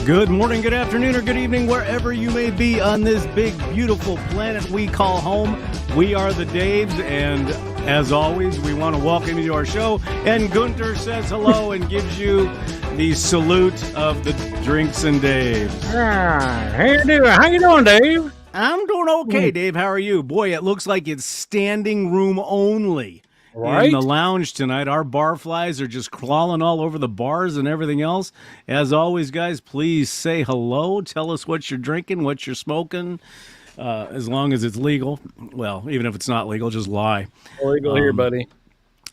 Good morning, good afternoon, or good evening, wherever you may be on this big, beautiful planet we call home. We are the Daves, and as always, we want to welcome you to our show. And Gunter says hello and gives you the salute of the Drinks and Daves. How you doing? How you doing, Dave? I'm doing okay, Dave. How are you? Boy, it looks like it's standing room only. Right? In the lounge tonight. Our barflies are just crawling all over the bars and everything else. As always, guys, please say hello. Tell us what you're drinking, what you're smoking, as long as it's legal. Well, even if it's not legal, just lie. Illegal here, buddy.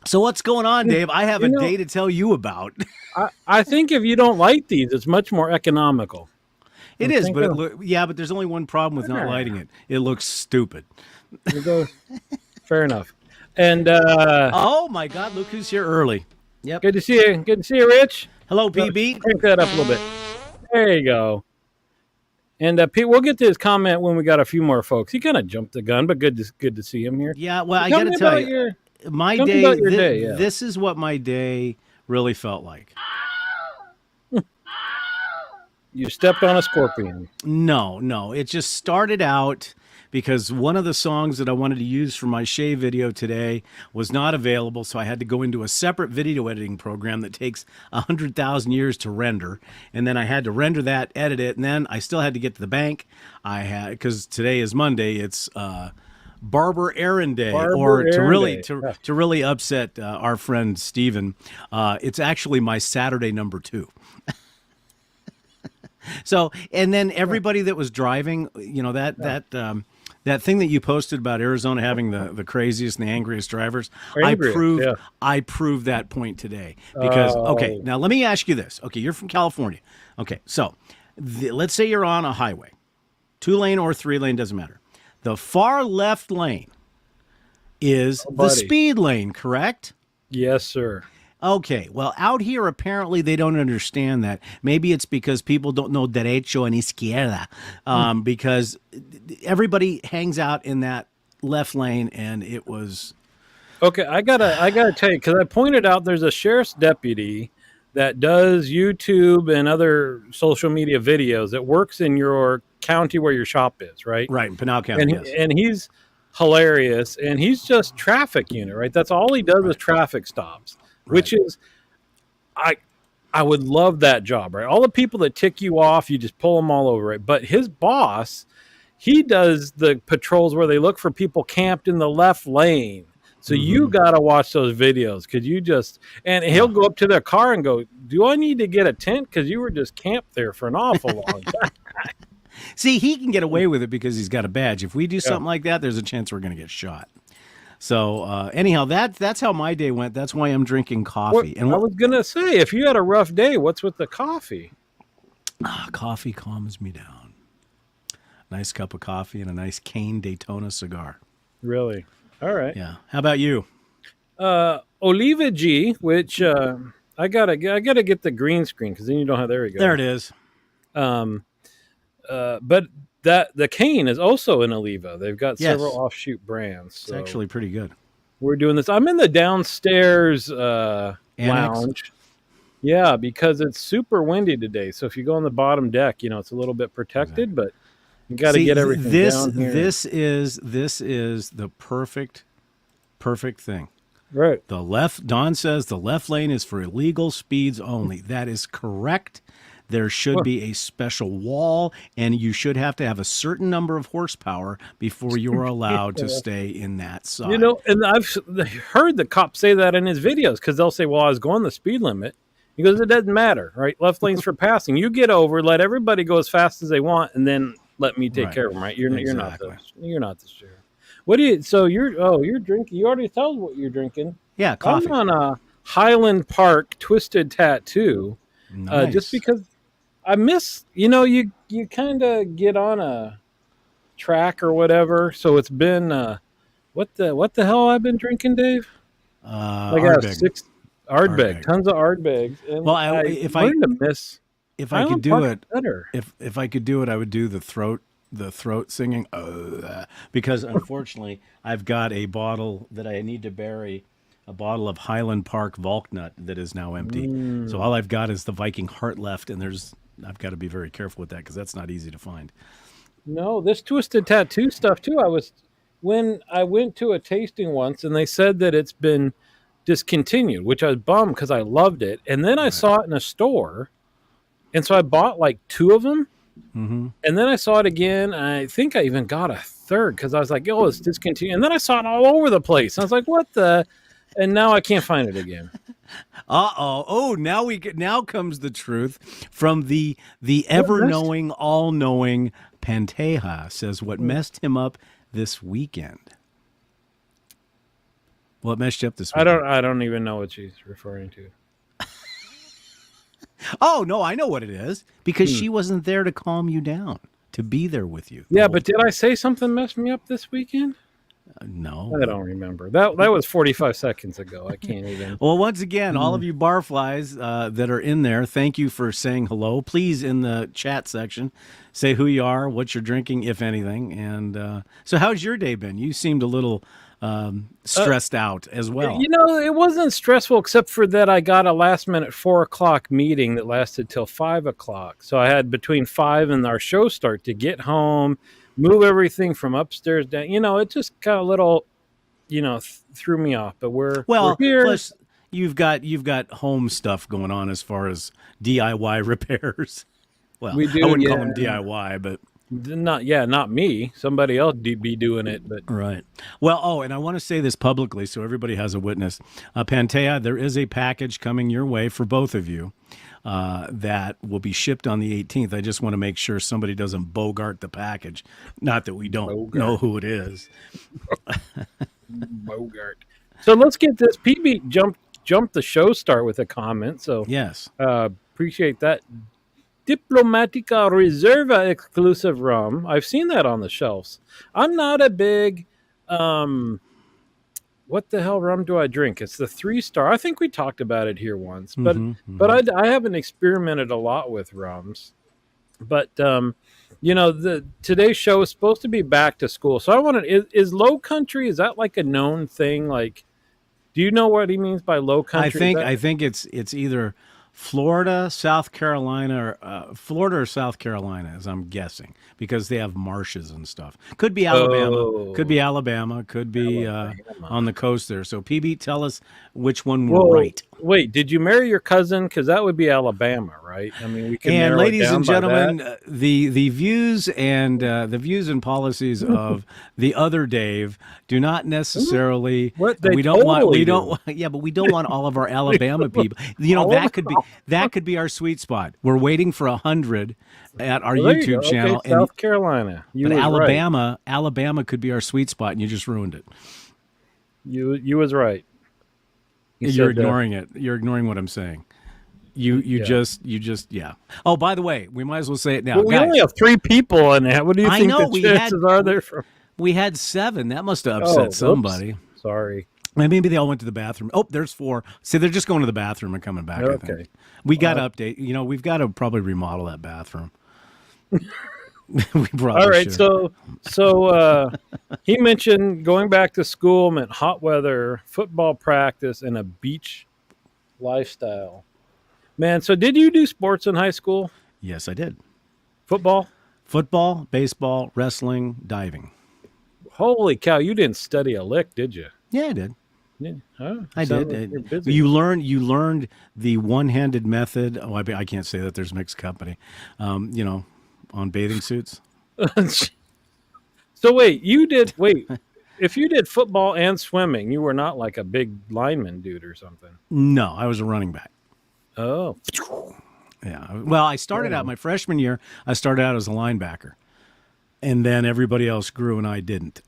So what's going on, Dave? I have a day to tell you about. I think if you don't like these, it's much more economical. It is, but but there's only one problem with not lighting it. It looks stupid. Fair enough. And oh my God, look who's here early. Yep. Good to see you. Good to see you, Rich. Hello, PB. Crank that up a little bit. There you go. And Pete, we'll get to his comment when we got a few more folks. He kind of jumped the gun, but good to see him here. Yeah, well, I got to tell you, my day. This is what my day really felt like. You stepped on a scorpion. No. It just started out because one of the songs that I wanted to use for my shave video today was not available, so I had to go into a separate video editing program that takes 100,000 years to render, and then I had to render that, edit it, and then I still had to get to the bank. Because today is Monday, it's Barber Aaron Day, to really upset our friend Steven, it's actually my Saturday number 2. So, and then everybody that was driving, that thing that you posted about Arizona having the craziest and the angriest drivers, I proved that point today. Because, okay, now let me ask you this. Okay, you're from California. Okay, so let's say you're on a highway. 2-lane or 3-lane, doesn't matter. The far left lane is the speed lane, correct? Yes, sir. Okay, well, out here, apparently, they don't understand that. Maybe it's because people don't know derecho and izquierda, because everybody hangs out in that left lane, and it was... Okay, I gotta tell you, because I pointed out there's a sheriff's deputy that does YouTube and other social media videos that works in your county where your shop is, right? Right, in Pinal County, and he's hilarious, and he's just traffic unit, right? That's all he does is traffic stops. Which is, I would love that job, right? All the people that tick you off, you just pull them all over it. But his boss, he does the patrols where they look for people camped in the left lane. So you got to watch those videos because and he'll go up to their car and go, do I need to get a tent? Because you were just camped there for an awful long time. See, he can get away with it because he's got a badge. If we do something like that, there's a chance we're going to get shot. So anyhow, that's how my day went. That's why I'm drinking coffee. I was going to say, if you had a rough day, what's with the coffee? Coffee calms me down. Nice cup of coffee and a nice cane Daytona cigar. Really? All right. Yeah. How about you? Oliva G, which I gotta get the green screen because then you don't have. There we go. There it is. But the cane is also an Oliva. They've got several offshoot brands. So it's actually pretty good. We're doing this. I'm in the downstairs lounge. Yeah, because it's super windy today. So if you go on the bottom deck, it's a little bit protected, but you got to get everything down here. This is the perfect thing. Right. Don says the left lane is for illegal speeds only. That is correct. There should be a special wall, and you should have to have a certain number of horsepower before you're allowed to stay in that side. And I've heard the cop say that in his videos because they'll say, well, I was going the speed limit. He goes, it doesn't matter, right? Left lane's for passing. You get over, let everybody go as fast as they want, and then let me take care of them, right? You're not the sheriff. What do you? So you're drinking. You already told what you're drinking. Yeah, coffee. I'm on a Highland Park Twisted Tattoo, just because I miss. You kind of get on a track or whatever. So it's been what the hell I've been drinking, Dave? Ardbeg. Ardbeg, tons of Ardbegs. Well, if I could do it, I would do the throat singing, because unfortunately I've got a bottle that I need to bury, a bottle of Highland Park Volknut that is now empty. So all I've got is the Viking Heart left, and there's I've got to be very careful with that because that's not easy to find. No, this Twisted Tattoo stuff too. When I went to a tasting once, and they said that it's been discontinued, which I was bummed because I loved it. And then I saw it in a store, and so I bought like 2 of them. Mm-hmm. And then I saw it again. I think I even got a third because I was like, "Oh, it's discontinued." And then I saw it all over the place. I was like, "What the?" And now I can't find it again. Oh, now comes the truth from the ever-knowing, all-knowing Panteja says what messed him up this weekend. What messed you up this weekend? I don't even know what she's referring to. Oh, no, I know what it is. Because she wasn't there to calm you down, to be there with you. Yeah, but did I say something messed me up this weekend? No. I don't remember. That was 45 seconds ago. I can't even. Well, once again, all of you barflies that are in there, thank you for saying hello. Please, in the chat section, say who you are, what you're drinking, if anything. And so how's your day been? You seemed a little stressed out as well. You know, it wasn't stressful except for that I got a last minute 4 o'clock meeting that lasted till 5 o'clock. So I had between 5 and our show start to get home, move everything from upstairs down. You know, it just kind of little, threw me off. But we're here. Plus you've got home stuff going on as far as DIY repairs. Well, We do, I wouldn't call yeah. them DIY, but Not me. Somebody else be doing it, but right. Well, and I want to say this publicly so everybody has a witness. Pantea, there is a package coming your way for both of you that will be shipped on the 18th. I just want to make sure somebody doesn't bogart the package. Not that we don't know who it is. Bogart. So let's get this. PB jumped the show start with a comment. So Yes. appreciate that. Diplomatica Reserva exclusive rum. I've seen that on the shelves. I'm not a big what the hell rum do I drink? It's the 3-star. I think we talked about it here once, but I haven't experimented a lot with rums. But today's show is supposed to be back to school, so I wanted is Low Country, is that like a known thing? Like, do you know what he means by Low Country? I think it's either Florida, South Carolina, or Florida or South Carolina, as I'm guessing, because they have marshes and stuff. Could be Alabama. Could be Alabama. Could be on the coast there. So, PB, tell us which one we're right. Wait, did you marry your cousin? Because that would be Alabama, right? I mean, we can. And narrow ladies it down and by gentlemen, that. the views and policies of the other Dave do not necessarily. What they we don't want. totally We do. don't. Yeah, but we don't want all of our Alabama people. That could be our sweet spot. We're waiting for 100 at our Well, there you YouTube go. channel. Okay, South Carolina. You But was right. Alabama could be our sweet spot, and you just ruined it. You was right. You You're said that. ignoring it. You're ignoring what I'm saying. You just yeah. Oh, by the way, we might as well say it now. Well, we Guys, only have 3 people on that. What do you I think know, the we chances had- are there from? we had 7. That must have Oh, upset whoops. somebody. Sorry. Maybe they all went to the bathroom. Oh, there's 4. See, they're just going to the bathroom and coming back. I Okay. think. We got to update. We've got to probably remodel that bathroom. We probably All right, should. so he mentioned going back to school meant hot weather, football practice, and a beach lifestyle. Man, so did you do sports in high school? Yes, I did. Football? Football, baseball, wrestling, diving. Holy cow, you didn't study a lick, did you? Yeah, I did. Yeah. Oh, I sounds did. like you're busy. You learned the one-handed method. Oh, I can't say that. There's mixed company. On bathing suits. So wait, if you did football and swimming, you were not like a big lineman dude or something. No, I was a running back. Oh, Yeah. Well, I started out my freshman year. I started out as a linebacker, and then everybody else grew, and I didn't.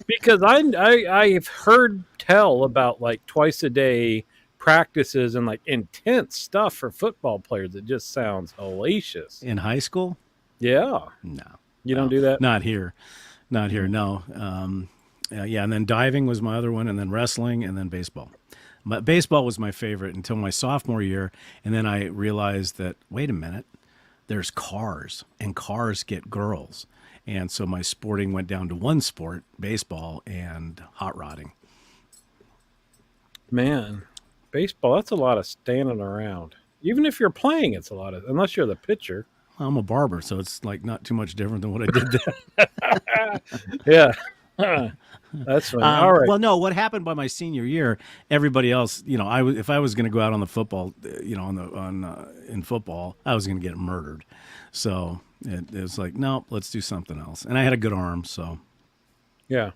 because I've heard tell about like twice a day practices and like intense stuff for football players. It just sounds hellacious. In high school, Yeah, no, you don't do that. not here. No. Yeah, and then diving was my other one, and then wrestling, and then baseball. Baseball was my favorite until my sophomore year, and then I realized that wait a minute, there's cars, and cars get girls, and so my sporting went down to one sport: baseball and hot rodding. Man, baseball, that's a lot of standing around. Even if you're playing, it's a lot of, unless you're the pitcher. I'm a barber, so it's like not too much different than what I did Yeah. That's funny. All right. Well, no, what happened by my senior year, everybody else, if I was going to go out on the football, in football, I was going to get murdered. So it was like, no, let's do something else. And I had a good arm, so Yeah.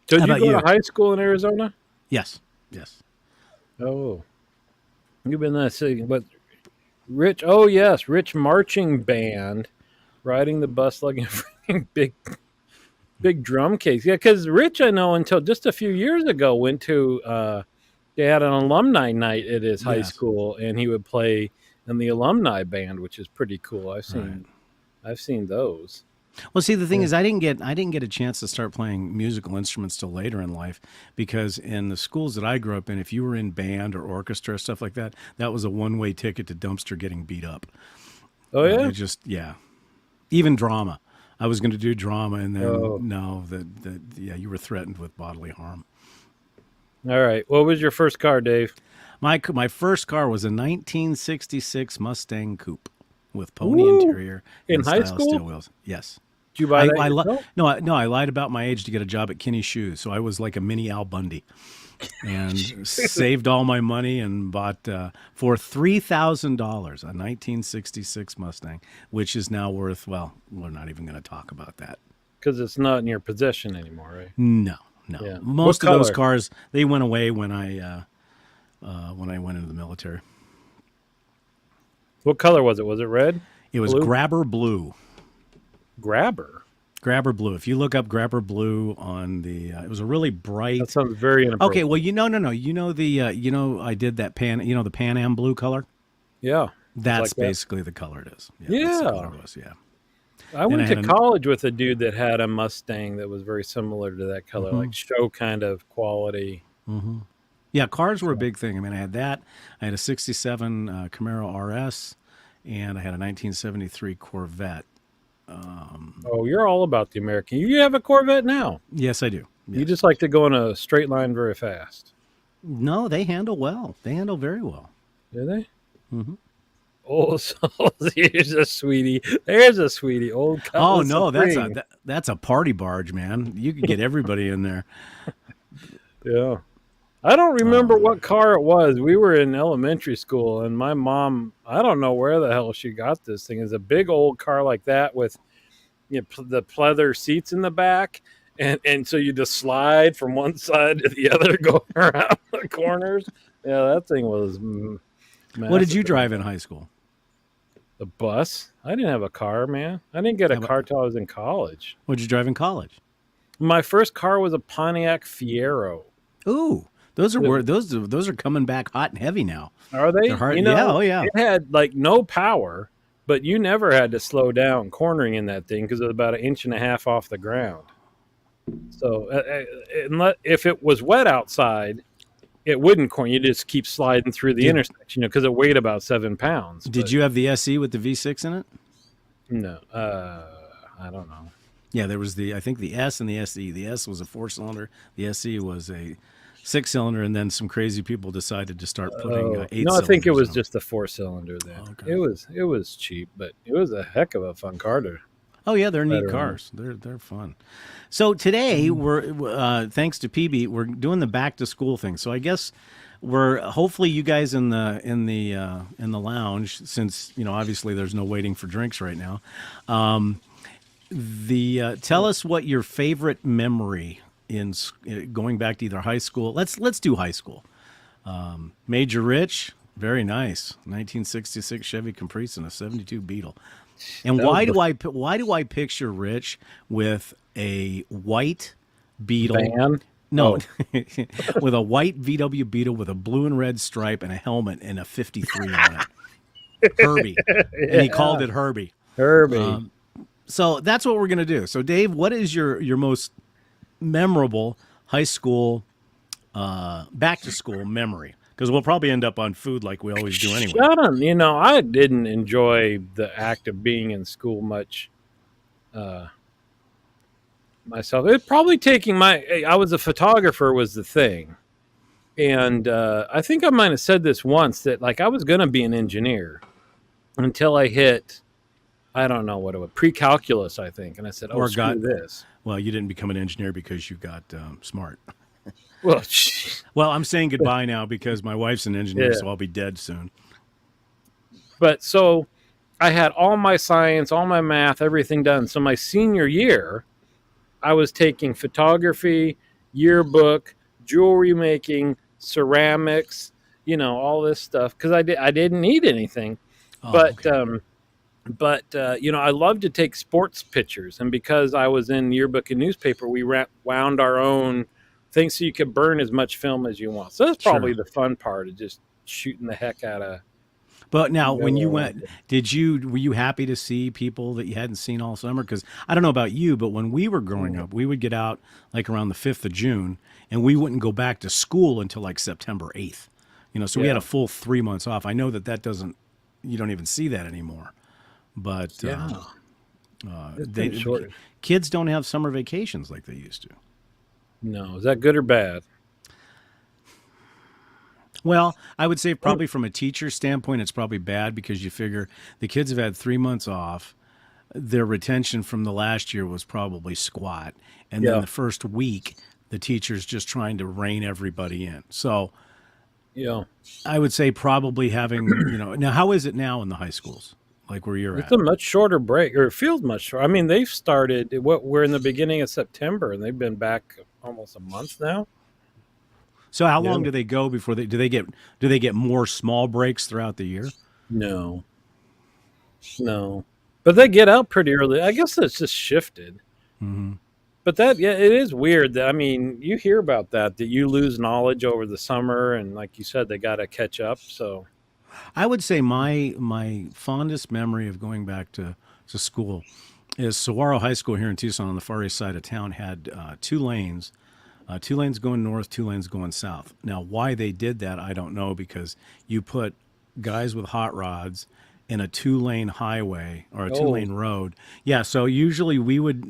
So How did you about go you? to high school in Arizona? yes. Oh, you've been that city, but Rich. Oh yes, Rich marching band, riding the bus lugging a freaking big drum case. Yeah, because Rich, I know until just a few years ago went to. They had an alumni night at his high Yes. school, and he would play in the alumni band, which is pretty cool. Right. I've seen those. Well, see, the thing Yeah. is, I didn't get a chance to start playing musical instruments till later in life, because in the schools that I grew up in, if you were in band or orchestra stuff like that, that was a one-way ticket to dumpster getting beat up. Oh yeah. It just, yeah. Even drama. I was going to do drama, and then Oh. no, yeah, you were threatened with bodily harm. All right. What was your first car, Dave? My first car was a 1966 Mustang Coupe with pony Woo! interior In and high style school? steel wheels. Yes. Did you buy that I yourself? no, I lied about my age to get a job at Kinney Shoes, so I was like a mini Al Bundy, and saved all my money and bought for $3,000 a 1966 Mustang, which is now worth, well, we're not even going to talk about that. Because it's not in your possession anymore, right? No, Yeah. most What of those color? cars, they went away when I went into the military. What color was it? Was it red? It was Blue? Grabber Blue. Grabber. Grabber Blue. If you look up Grabber Blue on the, it was a really bright. That sounds very inappropriate. Okay, well, no. I did that the Pan Am blue color. Yeah. That's like that. basically the color it is. That's the Yeah. color it was. Yeah. I went I to had college with a dude that had a Mustang that was very similar to that color, like show kind of quality. Yeah, cars were a big thing. I mean, I had that. I had a '67 Camaro RS, and I had a 1973 Corvette. Oh, you're all about the American. You have a Corvette now. Yes, I do. You Yes. just like to go in a straight line very fast. No, they handle well. They handle very well. Do they? Mhm. Oh, so here's a sweetie. There's a sweetie. Old Oh Cutlass no, Supreme. that's a party barge, man. You could get everybody in there. Yeah. I don't remember what car it was. We were in elementary school, and my mom, I don't know where the hell she got this thing. It's a big old car like that with the pleather seats in the back. And so you just slide from one side to the other, going around the corners. Yeah, that thing was What did you massive. drive in high school? The bus? I didn't have a car, man. I didn't get a How about- car till I was in college. What did you drive in college? My first car was a Pontiac Fiero. Ooh, those are coming back hot and heavy now. Are they? They're hard- yeah, oh, yeah. It had like no power, but you never had to slow down cornering in that thing because it was about 1.5 inches off the ground. So if it was wet outside, it wouldn't corner. You just keep sliding through the intersection, because it weighed about 7 pounds. Did you have the SE with the V6 in it? No, I don't know. Yeah, there was I think the S and the SE. The S was a 4-cylinder. The SE was a 6-cylinder, and then some crazy people decided to start putting 8 No, I think it was cylinders just a 4-cylinder then. Okay. It was cheap, but it was a heck of a fun car to. on. Oh yeah, they're neat better cars. They're fun. So today we're thanks to PB, we're doing the back to school thing. So I guess we're hopefully you guys in the lounge, since obviously there's no waiting for drinks right now. Tell us what your favorite memory going back to either high school. Let's do high school. Major Rich, very nice, 1966 Chevy Caprice and a '72 Beetle. And That why was do I picture Rich with a white Beetle? Van? No, with a white VW Beetle with a blue and red stripe and a helmet and a 53 on it. Herbie, and he called it Herbie. Herbie. So that's what we're gonna do. So Dave, what is your most memorable high school back to school memory? Because we'll probably end up on food like we always do anyway. Shut him. I didn't enjoy the act of being in school much myself. It probably taking I was a photographer was the thing. And I think I might have said this once that like I was going to be an engineer until I hit, I don't know what it was, pre-calculus, I think. And I said, oh, Or screw got this. well, you didn't become an engineer because you got smart. Well, Well, I'm saying goodbye now because my wife's an engineer, yeah. so I'll be dead soon. But so I had all my science, all my math, everything done. So my senior year, I was taking photography, yearbook, jewelry making, ceramics, all this stuff because I didn't need anything. Oh, But okay. I love to take sports pictures, and because I was in yearbook and newspaper, we wound our own things so you could burn as much film as you want. So that's probably Sure. the fun part of just shooting the heck out of. But now, when you Going went, were you happy to see people that you hadn't seen all summer? Because I don't know about you, but when we were growing up, we would get out like around the 5th of June, and we wouldn't go back to school until like September 8th. So we had Yeah, a full 3 months off. I know that doesn't, you don't even see that anymore. But yeah, it's been they short. kids don't have summer vacations like they used to. No, is that good or bad? Well, I would say Oh, probably from a teacher standpoint, it's probably bad because you figure the kids have had 3 months off. Their retention from the last year was probably squat. And then yeah, the first week, the teacher's just trying to rein everybody in. So yeah. I would say probably having, now how is it now in the high schools, like where you're It's at? a much shorter break, or it feels much shorter. I mean, they've started. What we're in the beginning of September, and they've been back almost a month now. So how Yeah. long do they go before do they get more small breaks throughout the year? No, no, but they get out pretty early. I guess it's just shifted. Hmm. But yeah, it is weird that I mean, you hear about that you lose knowledge over the summer, and like you said, they got to catch up. So I would say my fondest memory of going back to school is Saguaro High School here in Tucson on the far east side of town had 2 lanes, 2 lanes going north, 2 lanes going south. Now, why they did that, I don't know, because you put guys with hot rods in a 2 lane highway or a two oh, lane road. Yeah, so usually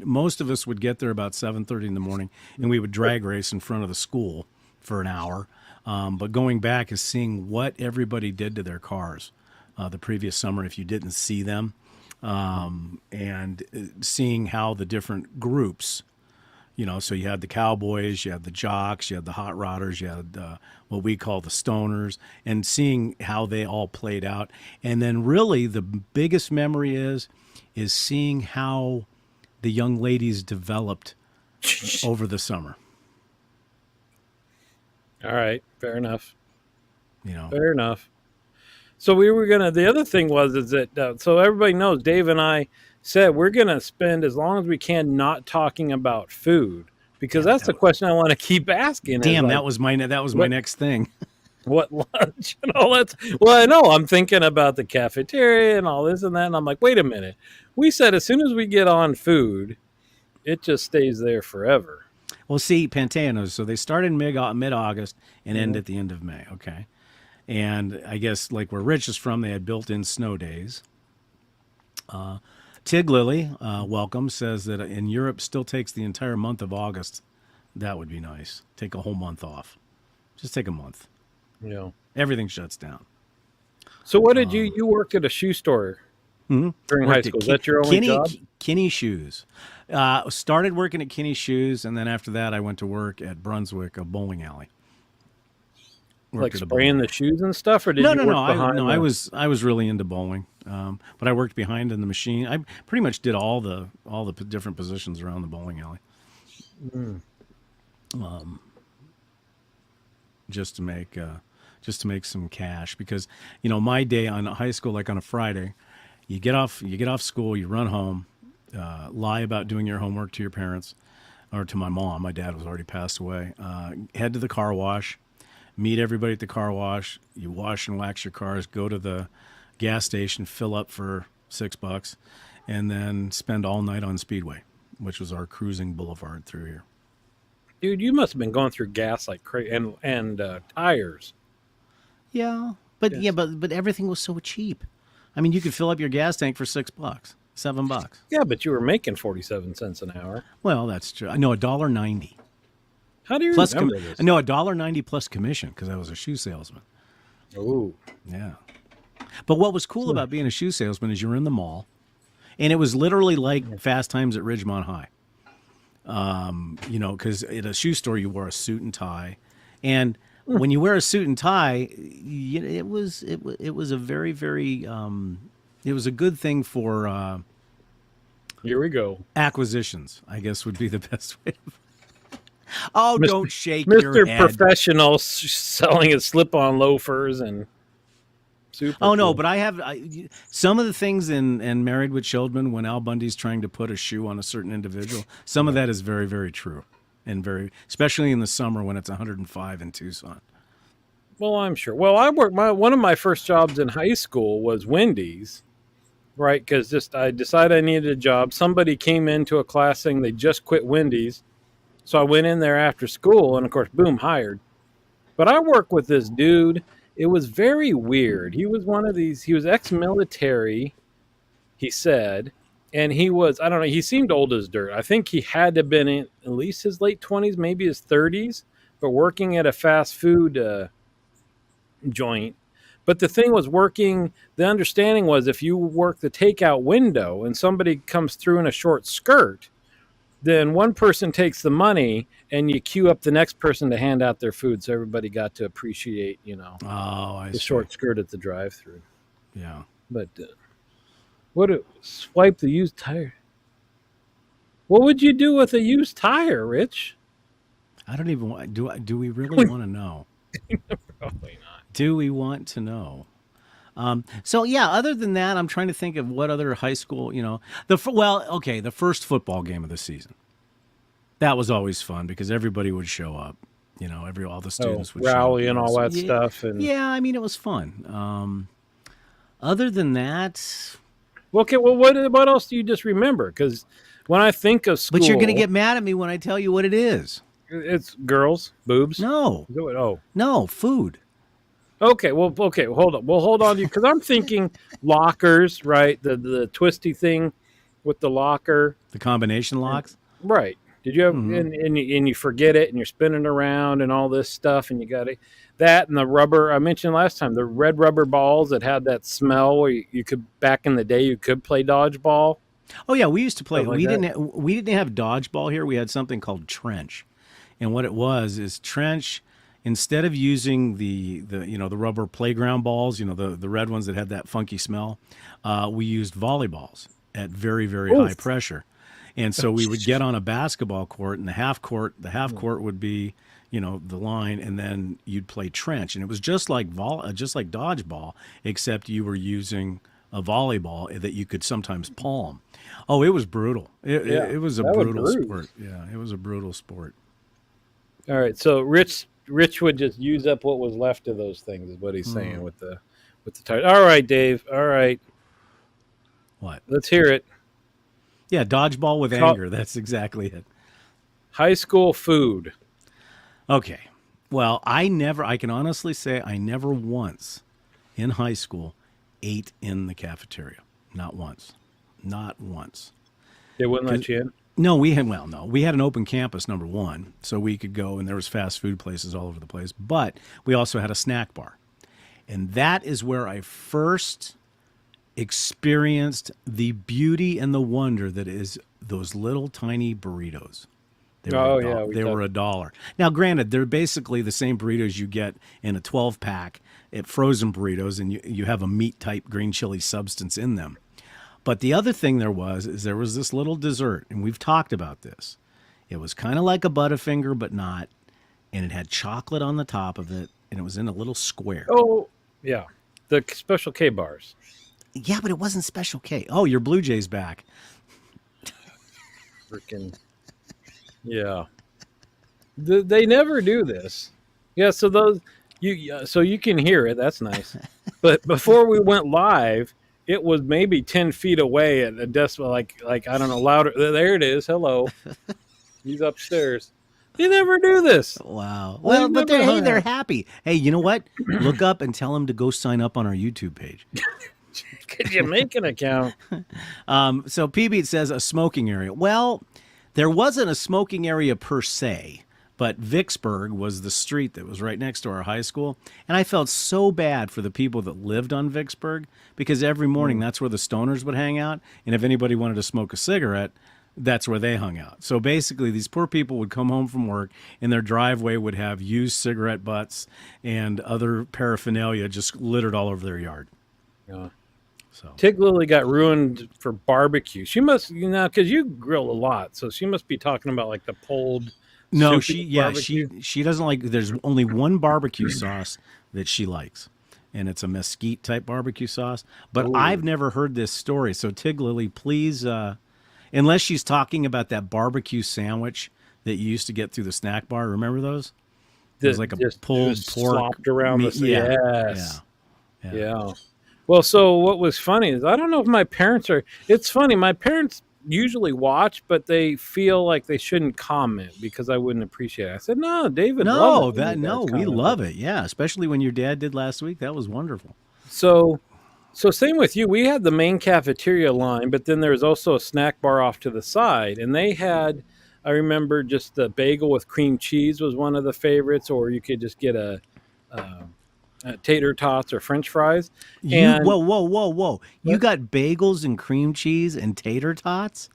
most of us would get there about 7:30 in the morning, and we would drag race in front of the school for an hour. But going back is seeing what everybody did to their cars the previous summer if you didn't see them, and seeing how the different groups, so you had the cowboys, you had the jocks, you had the hot rodders, you had what we call the stoners, and seeing how they all played out. And then really the biggest memory is seeing how the young ladies developed over the summer. all right, fair enough, You know, fair enough. So we were gonna. The other thing was is that so everybody knows Dave and I said we're gonna spend as long as we can not talking about food because damn it, that's the question I want to keep asking is damn like that was my what next thing. what lunch and all that. Well, I know I'm thinking about the cafeteria and all this and that, and I'm like, wait a minute. We said as soon as we get on food, it just stays there forever. Well, see, Pantanos, so they start in mid-August and end Mhm. at the end of May. Okay, and I guess like where Rich is from, they had built-in snow days. Tig Lily, welcome, says that in Europe still takes the entire month of August. That would be nice. Take a whole month off. Just take a month. You know. Everything shuts down. So what did you worked at a shoe store during high Worked at school? Is that your only job? Kinney Shoes. Started working at Kinney Shoes, and then after that, I went to work at Brunswick, a bowling alley. Like Worked at a spraying bowling the shoes and stuff, or did No, you no, work no. I behind no, I the? was I was really into bowling, but I worked behind in the machine. I pretty much did all the different positions around the bowling alley, Mm. just to make just to make some cash. Because my day on high school, like on a Friday, you get off school, you run home, lie about doing your homework to your parents or to my mom. My dad was already passed away. Head to the car wash, meet everybody at the car wash. You wash and wax your cars, go to the gas station, fill up for $6, and then spend all night on Speedway, which was our cruising boulevard through here. Dude, you must have been going through gas like crazy and tires. Yeah, but Yes. but everything was so cheap. I mean, you could fill up your gas tank for $6, $7. Yeah, but you were making 47 cents an hour. Well, that's true. No, $1.90. How do you Plus, remember this? no, $1.90 plus commission because I was a shoe salesman. Oh, Yeah. But what was cool about being a shoe salesman is you're in the mall, and it was literally like Fast Times at Ridgemont High. Because at a shoe store you wore a suit and tie, and when you wear a suit and tie, it was a very very it was a good thing for here we go. acquisitions. I guess would be the best way. Oh, Mr. don't shake your Mr. head. Professional selling his slip-on loafers and super. Oh no, cool. but I have some of the things in Married with Children when Al Bundy's trying to put a shoe on a certain individual. Some of that is very, very true, and especially in the summer when it's 105 in Tucson. Well, I'm sure. Well, I worked one of my first jobs in high school was Wendy's, right? Because I decided I needed a job. Somebody came into a class saying they just quit Wendy's, so I went in there after school, and of course, boom, hired. But I worked with this dude. It was very weird. He was one of these. He was ex-military, he said, and he was, I don't know, he seemed old as dirt. I think he had to have been in at least his late 20s, maybe his 30s, but working at a fast food joint. But the thing was the understanding was if you work the takeout window and somebody comes through in a short skirt, then one person takes the money and you queue up the next person to hand out their food. So everybody got to appreciate, Oh, I the see. short skirt at the drive-through. Yeah. But swipe the used tire. What would you do with a used tire, Rich? I don't even want. Do we really want to know? Probably not. Do we want to know? So yeah. Other than that, I'm trying to think of what other high school. The first football game of the season. That was always fun because everybody would show up. All the students would rally show up. and all that Yeah, stuff. And yeah, I mean it was fun. Other than that, okay, well, what else do you just remember? Because when I think of school, but you're going to get mad at me when I tell you what it is. it's girls, boobs. No, Oh, no, food. okay. Well, okay. Hold on. We'll hold on to you because I'm thinking lockers, right? The twisty thing with the locker, The combination locks. right? Did you have Mhm. and you forget it and you're spinning around and all this stuff and you got that and the rubber I mentioned last time, the red rubber balls that had that smell where you could back in the day you could play dodgeball. Oh yeah, we used to play. Stuff like We that. didn't have dodgeball here. We had something called trench, and what it was is trench. Instead of using the rubber playground balls, the red ones that had that funky smell, we used volleyballs at very very high Oof. pressure, and so we would get on a basketball court, and the half court would be the line, and then you'd play trench, and it was just like dodgeball, except you were using a volleyball that you could sometimes palm. Oh, it was brutal. It was a that would brutal bruise. sport. Yeah, it was a brutal sport. All right, so Rich would just use up what was left of those things, is what he's saying with the tire. All right, Dave. All right, What? let's hear it. Yeah, dodgeball with Call- anger. That's exactly it. High school food. Okay. Well, I can honestly say I never once in high school ate in the cafeteria. Not once. Not once. They wouldn't let you in. No, we had an open campus, number one, so we could go and there was fast food places all over the place, but we also had a snack bar. And that is where I first experienced the beauty and the wonder that is those little tiny burritos. They were Oh, $1. yeah, we They talked- were $1. Now, granted, they're basically the same burritos you get in a 12 pack at frozen burritos, and you have a meat type green chili substance in them. But the other thing there was this little dessert, and we've talked about this. It was kind of like a Butterfinger, but not, and it had chocolate on the top of it, and it was in a little square. Oh, yeah, the special K bars. Yeah, but it wasn't Special K. Oh, your Blue Jays back. Freaking yeah. They never do this. Yeah, so so you can hear it. That's nice. But before we went live, it was maybe 10 feet away at a decibel, like I don't know, louder. There it is. Hello. He's upstairs. They never do this. Wow. Well, Well, but never they're mind. happy. Hey, you know what? Look up and tell them to go sign up on our YouTube page. Could you make an account? So PB says a smoking area. Well, there wasn't a smoking area per se. But Vicksburg was the street that was right next to our high school. And I felt so bad for the people that lived on Vicksburg because every morning that's where the stoners would hang out. And if anybody wanted to smoke a cigarette, that's where they hung out. So basically, these poor people would come home from work and their driveway would have used cigarette butts and other paraphernalia just littered all over their yard. Yeah. So Tig Lily got ruined for barbecue. She must, because you grill a lot, so she must be talking about like the pulled. no, soupy she barbecue. she doesn't like. There's only one barbecue sauce that she likes, and it's a mesquite type barbecue sauce. But Ooh. I've never heard this story. So Tig Lily, please, unless she's talking about that barbecue sandwich that you used to get through the snack bar. Remember those? It was like a pulled just pork slopped around meat. the yes. Yeah. Yeah. Well, so what was funny is I don't know if my parents are. It's funny. My parents usually watch, but they feel like they shouldn't comment because I wouldn't appreciate it. I said, "No, David, No, love it when that you guys no, we comment." love it. Yeah, especially when your dad did last week. That was wonderful. So same with you. We had the main cafeteria line, but then there was also a snack bar off to the side, and they had. I remember just the bagel with cream cheese was one of the favorites, or you could just get a tater tots or French fries. And Whoa. You What? got bagels and cream cheese and tater tots?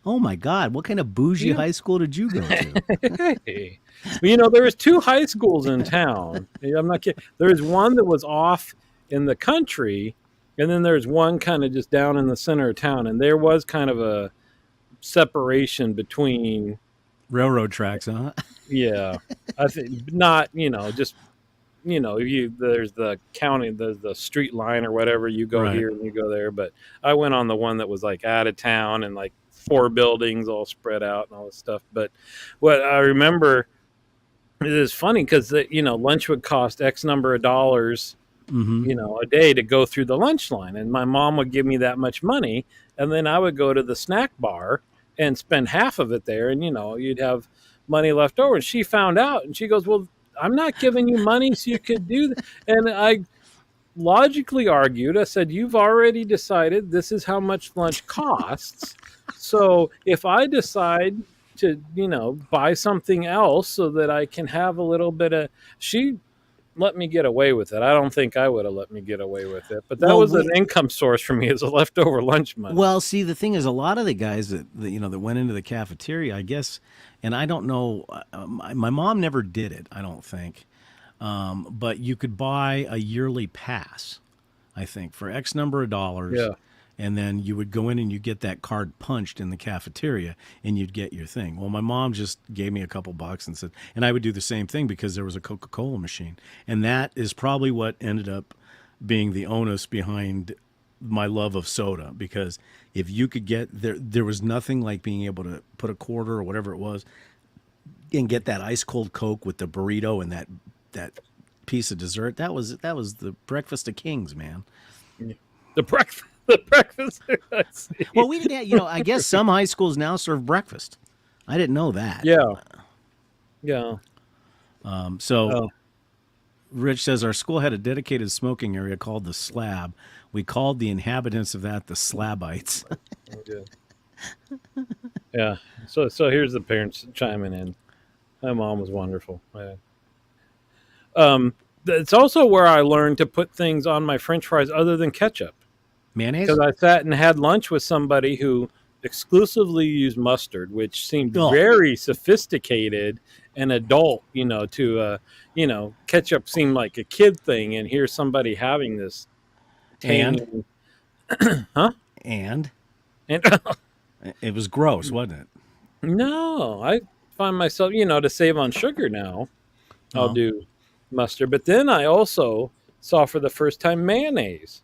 Oh my God. What kind of bougie Yeah. high school did you go to? Hey. Well, there was two high schools in town. I'm not kidding. There's one that was off in the country, and then there's one kind of just down in the center of town. And there was kind of a separation between, Railroad tracks, huh? yeah, I think not, just there's the county, the street line or whatever. You go Right. here and you go there. But I went on the one that was like out of town and like 4 buildings all spread out and all this stuff. But what I remember is funny because lunch would cost X number of dollars, Mm-hmm. a day to go through the lunch line, and my mom would give me that much money, and then I would go to the snack bar and spend half of it there, and you'd have money left over. And she found out, and she goes, "Well, I'm not giving you money so you could do that." And I logically argued. I said, "You've already decided this is how much lunch costs. So if I decide to, buy something else so that I can have a little bit of," she let me get away with it. I don't think I would have let me get away with it, but that Well, was an income source for me as a leftover lunch money. Well, see, the thing is, a lot of the guys that went into the cafeteria, I guess, and I don't know, my mom never did it, I don't think, but you could buy a yearly pass, I think, for X number of dollars. Yeah. And then you would go in and you get that card punched in the cafeteria and you'd get your thing. Well, my mom just gave me a couple bucks and said, and I would do the same thing because there was a Coca-Cola machine. And that is probably what ended up being the onus behind my love of soda, because if you could get there was nothing like being able to put a quarter or whatever it was and get that ice cold Coke with the burrito and that piece of dessert. That was the breakfast of kings, man. The breakfast. I see. Well, we didn't have, I guess some high schools now serve breakfast. I didn't know that. Yeah. So Oh. Rich says our school had a dedicated smoking area called the Slab. We called the inhabitants of that the Slabites. Okay. Yeah. So here's the parents chiming in. My mom was wonderful. It's also where I learned to put things on my French fries other than ketchup. Mayonnaise? Because I sat and had lunch with somebody who exclusively used mustard, which seemed Oh. very sophisticated and adult, to, ketchup seemed like a kid thing. And here's somebody having this. And? Huh? And And it was gross, wasn't it? no, I find myself, to save on sugar now, I'll Oh. do mustard. But then I also saw for the first time mayonnaise.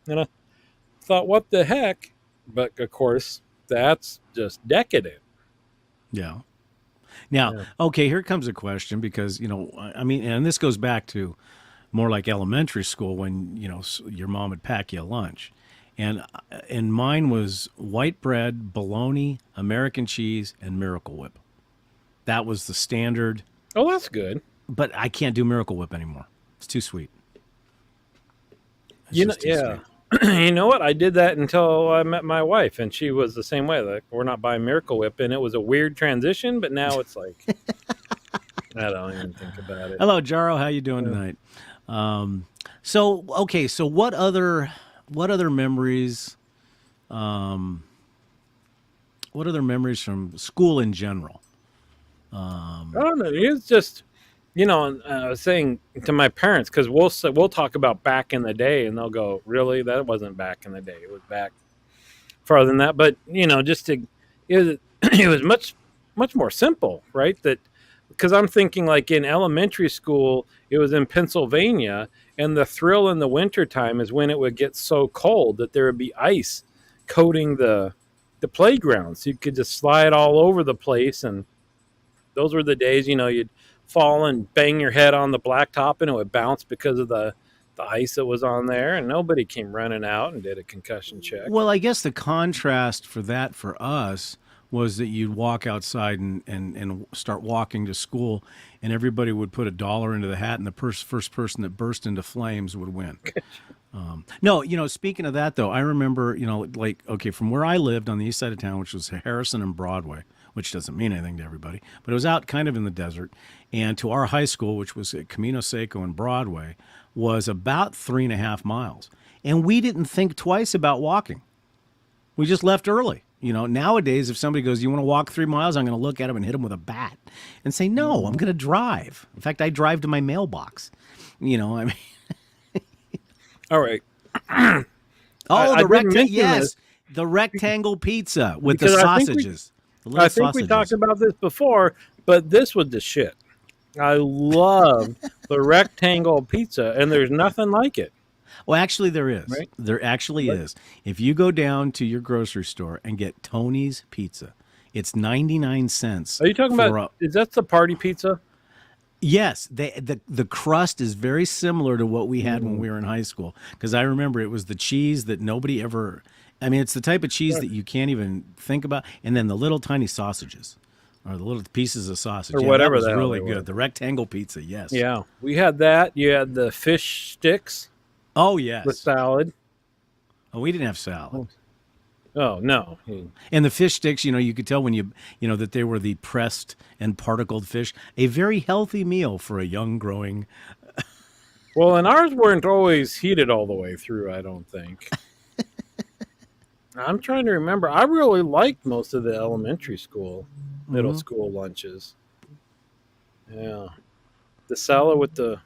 And I thought, what the heck? But of course, that's just decadent. Yeah. Now, Yeah. okay, here comes a question because, I mean, and this goes back to more like elementary school when, your mom would pack you a lunch. And mine was white bread, bologna, American cheese, and Miracle Whip. That was the standard, Oh, that's good. but I can't do Miracle Whip anymore. It's too sweet. It's You know, just too yeah. sweet. You know what? I did that until I met my wife, and she was the same way. Like, we're not buying Miracle Whip, and it was a weird transition, but now it's like, I don't even think about it. Hello, Jaro. How you doing Yeah. tonight? So okay. So what other memories? Um, what other memories from school in general? I don't know. It's just, and I was saying to my parents because we'll talk about back in the day, and they'll go, "Really? That wasn't back in the day. It was back farther than that." But just to it was, it was much more simple, right? That because I'm thinking like in elementary school, it was in Pennsylvania, and the thrill in the wintertime is when it would get so cold that there would be ice coating the playground, so you could just slide all over the place. And those were the days, you'd fall and bang your head on the blacktop, and it would bounce because of the ice that was on there, and nobody came running out and did a concussion check. Well, I guess the contrast for that for us was that you'd walk outside and start walking to school, and everybody would put $1 into the hat, and the first person that burst into flames would win. No, speaking of that though, I remember, like, okay, from where I lived on the east side of town, which was Harrison and Broadway, which doesn't mean anything to everybody, but it was out kind of in the desert, and to our high school, which was at Camino Seco and Broadway, was about 3.5 miles, and we didn't think twice about walking. We just left early. Nowadays, if somebody goes, "You want to walk 3 miles?" I'm going to look at them and hit them with a bat and say, "No, I'm going to drive." In fact, I drive to my mailbox. I mean, All right. oh, I the didn't rectangle. mention Yes, this the rectangle pizza with the because I think sausages. The little I think we sausages. talked about this before, but this was the shit. I love the rectangle pizza, and there's nothing like it. Well, actually, there is. Right? There actually What? is. If you go down to your grocery store and get Tony's Pizza, it's 99 cents Are you talking for about? Is that the party pizza? Yes, the crust is very similar to what we had when we were in high school. Because I remember it was the cheese that nobody ever. I mean, it's the type of cheese that you can't even think about, and then the little tiny sausages, or the little pieces of sausage. Or Yeah, whatever that was the hell really they were. good. The rectangle pizza, yes. Yeah, we had that. You had the fish sticks Oh with yes. salad. Oh, we didn't have salad. Oh no, And the fish sticks, you could tell when that they were the pressed and particled fish. A very healthy meal for a young growing. well, and ours weren't always heated all the way through. I don't think. I'm trying to remember. I really liked most of the elementary school, middle school lunches. Yeah, the salad with the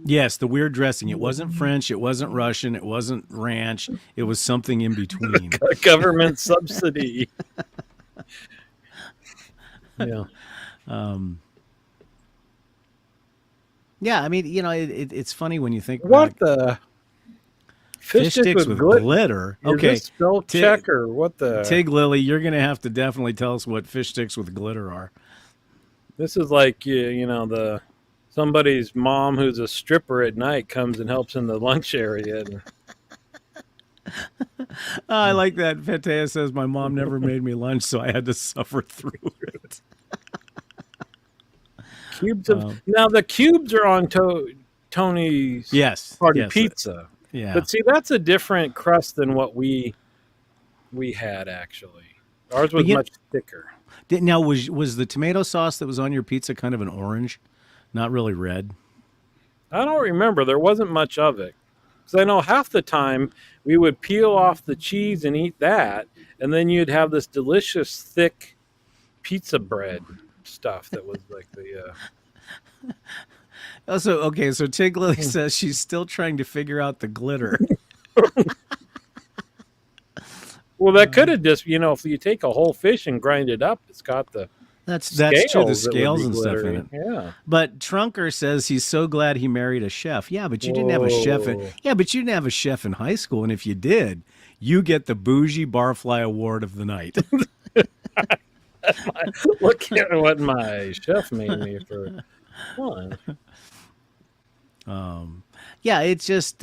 Yes, the weird dressing. It wasn't French. It wasn't Russian. It wasn't ranch. It was something in between. government subsidy. Yeah. Yeah, I mean, it's funny when you think What back. the Fish sticks with glitter. Is Okay, this spell Tig- check or what the? Tig Lily, you're going to have to definitely tell us what fish sticks with glitter are. This is like the somebody's mom who's a stripper at night comes and helps in the lunch area. And, I like that. Fetea says my mom never made me lunch, so I had to suffer through it. cubes of now the cubes are on Tony's Yes, party yes, pizza, yeah. but see that's a different crust than what we had actually. Ours was But you- much thicker. Now, was the tomato sauce that was on your pizza kind of an orange, not really red? I don't remember. There wasn't much of it. Because I know half the time we would peel off the cheese and eat that, and then you'd have this delicious thick pizza bread stuff that was like the. Also, okay, so Tig Lily says she's still trying to figure out the glitter. Well, that could have just if you take a whole fish and grind it up, it's got the That's true. The that would scales be and stuff in it. glittery. Yeah. But Trunker says he's so glad he married a chef. Yeah, but you didn't have a chef. Whoa. But you didn't have a chef in high school, and if you did, you get the bougie barfly award of the night. Look at what my chef made me for fun. Yeah, it's just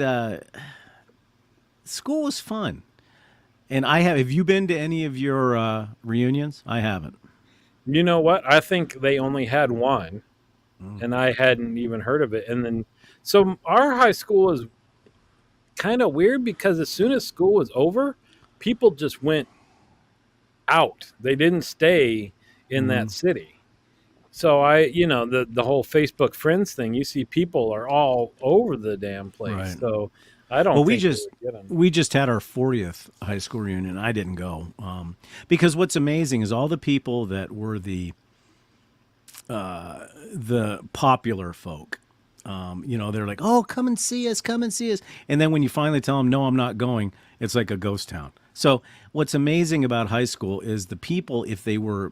school was fun, and I have. Have you been to any of your reunions? I haven't. You know what? I think they only had one, and I hadn't even heard of it. And then, so our high school is kind of weird because as soon as school was over, people just went out. They didn't stay in that city. So the whole Facebook friends thing, you see people are all over the damn place. Right. So I Well, don't think we would get them. we just had our 40th high school reunion. I didn't go because what's amazing is all the people that were the popular folk. They're like, "Oh, come and see us, come and see us," and then when you finally tell them, "No, I'm not going," it's like a ghost town. So what's amazing about high school is the people, if they were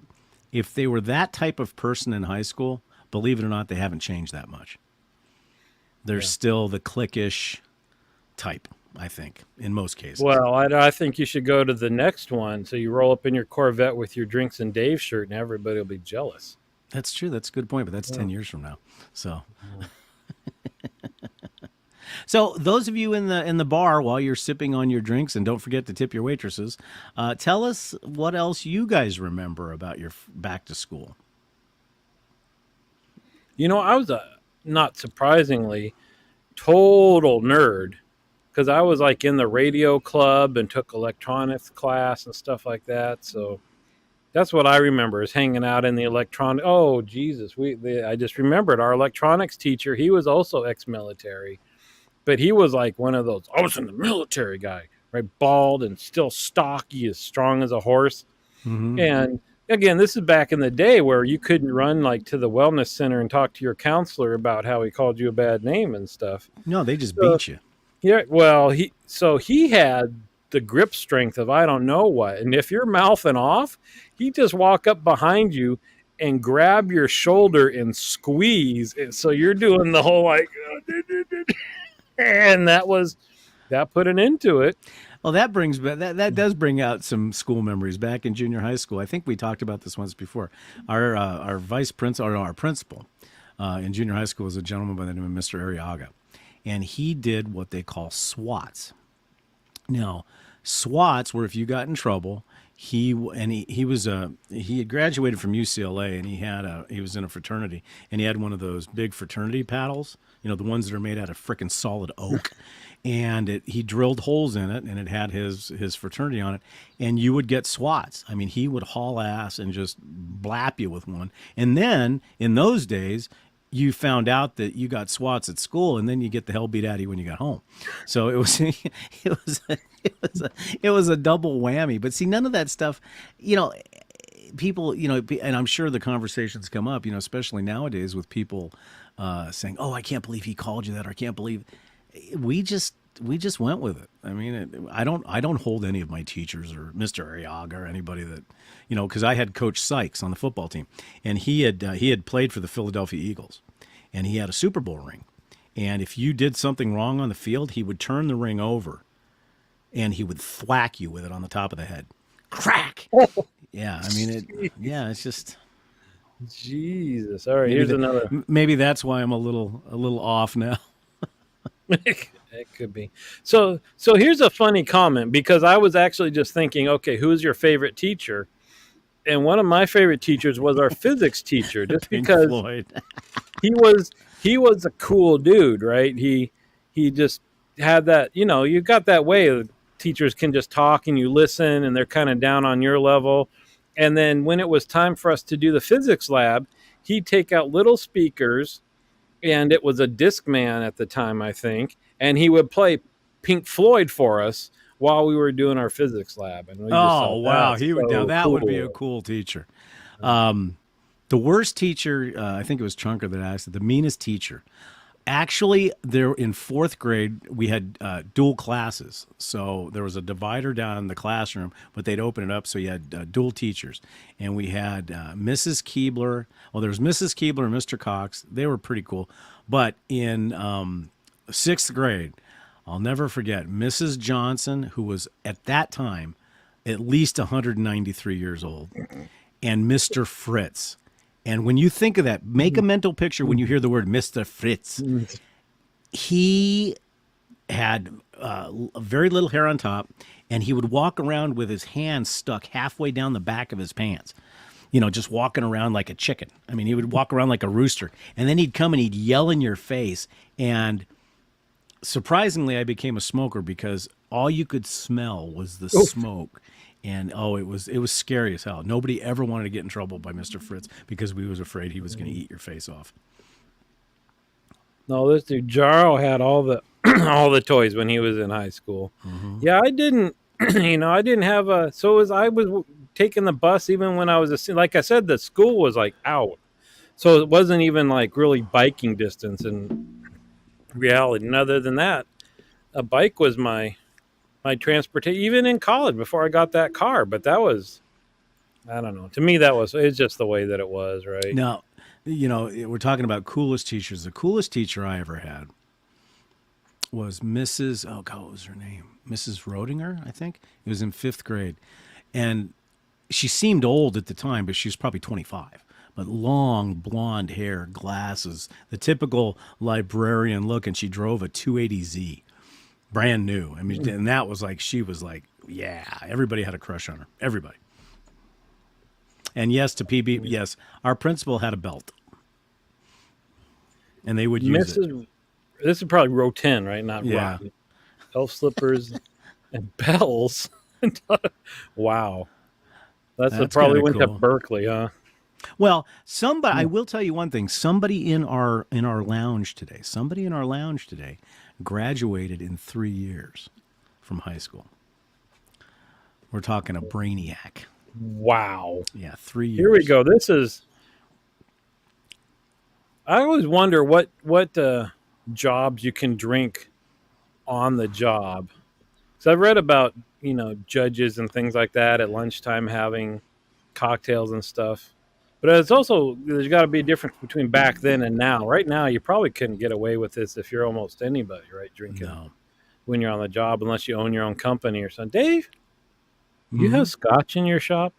that type of person in high school, believe it or not, they haven't changed that much. They're Yeah. still the cliquish type, I think, in most cases. Well, I think you should go to the next one. So you roll up in your Corvette with your Drinks and Dave shirt, and everybody will be jealous. That's true. That's a good point, but that's Yeah. 10 years from now. So, so those of you in the bar while you're sipping on your drinks, and don't forget to tip your waitresses, tell us what else you guys remember about your back to school. I was not surprisingly total nerd because I was like in the radio club and took electronics class and stuff like that. So that's what I remember is hanging out in the electronic. Oh Jesus, I just remembered our electronics teacher. He was also ex-military, but he was like one of those. I was in the military guy, right? Bald and still stocky, as strong as a horse. Hmm. And again, this is back in the day where you couldn't run like to the wellness center and talk to your counselor about how he called you a bad name and stuff. No, they just So beat you. yeah, well, he had the grip strength of I don't know what, and if you're mouthing off, he just walk up behind you and grab your shoulder and squeeze, and so you're doing the whole like, and that put an end to it. Well, that does bring out some school memories back in junior high school. I think we talked about this once before. Our vice principal, or no, our principal in junior high school was a gentleman by the name of Mr. Arriaga, and he did what they call SWATs. Now, SWATs were if you got in trouble. He had graduated from UCLA, and he was in a fraternity, and he had one of those big fraternity paddles, the ones that are made out of frickin' solid oak, and he drilled holes in it, and it had his fraternity on it, and you would get SWATs. I mean, he would haul ass and just blap you with one, and then in those days, you found out that you got SWATs at school, and then you get the hell beat out of you when you got home. So it was it was a double whammy. But see, none of that stuff, people, and I'm sure the conversations come up, especially nowadays with people saying, "Oh, I can't believe he called you that," or "I can't believe." We just went with it. I mean, I don't hold any of my teachers or Mr. Arriaga or anybody that, because I had Coach Sykes on the football team, and he had played for the Philadelphia Eagles, and he had a Super Bowl ring, and if you did something wrong on the field, he would turn the ring over, and he would thwack you with it on the top of the head, crack. Yeah, I mean it's just Jesus. All right, here's another. maybe that's why I'm a little off now. It could be. So here's a funny comment because I was actually just thinking, okay, who's your favorite teacher? And one of my favorite teachers was our physics teacher, just Pink because Floyd. he was a cool dude, right? He just had that, you got that way of teachers can just talk and you listen and they're kind of down on your level. And then when it was time for us to do the physics lab, he'd take out little speakers, and it was a Discman at the time, I think, and he would play Pink Floyd for us while we were doing our physics lab. And we just Oh thought, wow, "That's he would. so Now that would be a cool." cool teacher. The worst teacher, I think it was Chunker that asked it. The meanest teacher. Actually, there in fourth grade we had dual classes, so there was a divider down in the classroom, but they'd open it up so you had dual teachers, and we had Mrs. Keebler. Well, there was Mrs. Keebler and Mr. Cox. They were pretty cool, but in sixth grade, I'll never forget Mrs. Johnson, who was at that time at least 193 years old, and Mr. Fritz. And when you think of that, make a mental picture when you hear the word Mr. Fritz. He had very little hair on top, and he would walk around with his hands stuck halfway down the back of his pants. Just walking around like a chicken. I mean, he would walk around like a rooster. And then he'd come and he'd yell in your face. And surprisingly, I became a smoker because all you could smell was the smoke. And it was scary as hell. Nobody ever wanted to get in trouble by Mr. Fritz because we was afraid he was going to eat your face off. No, this dude Jaro had all the all the toys when he was in high school. Yeah, I didn't. I didn't have a. So I was taking the bus even when I was like I said, the school was like out, so it wasn't even like really biking distance in reality. And other than that, a bike was my transportation, even in college before I got that car. But that was, I don't know. To me, it's just the way that it was, right? Now, we're talking about coolest teachers. The coolest teacher I ever had was Mrs. Oh God, what was her name? Mrs. Rodinger, I think. It was in 5th grade, and she seemed old at the time, but she was probably 25. But long blonde hair, glasses, the typical librarian look, and she drove a 280Z, brand new. I mean, and that was like she was like, yeah, everybody had a crush on her. Everybody. And yes, to PB, yes, our principal had a belt, and they would use it. This is probably row 10, right? Not Yeah. rotten. Elf slippers and bells. Wow. That's probably kinda went to cool. Berkeley, huh? Well, I will tell you one thing. Somebody in our lounge today, graduated in 3 years from high school. We're talking a brainiac. Wow. Yeah, 3 years. Here we go. I always wonder what jobs you can drink on the job. So I've read about, judges and things like that at lunchtime having cocktails and stuff. But there's got to be a difference between back then and now. Right now, you probably couldn't get away with this if you're almost anybody, right? Drinking when you're on the job, unless you own your own company or something. Dave, you have scotch in your shop?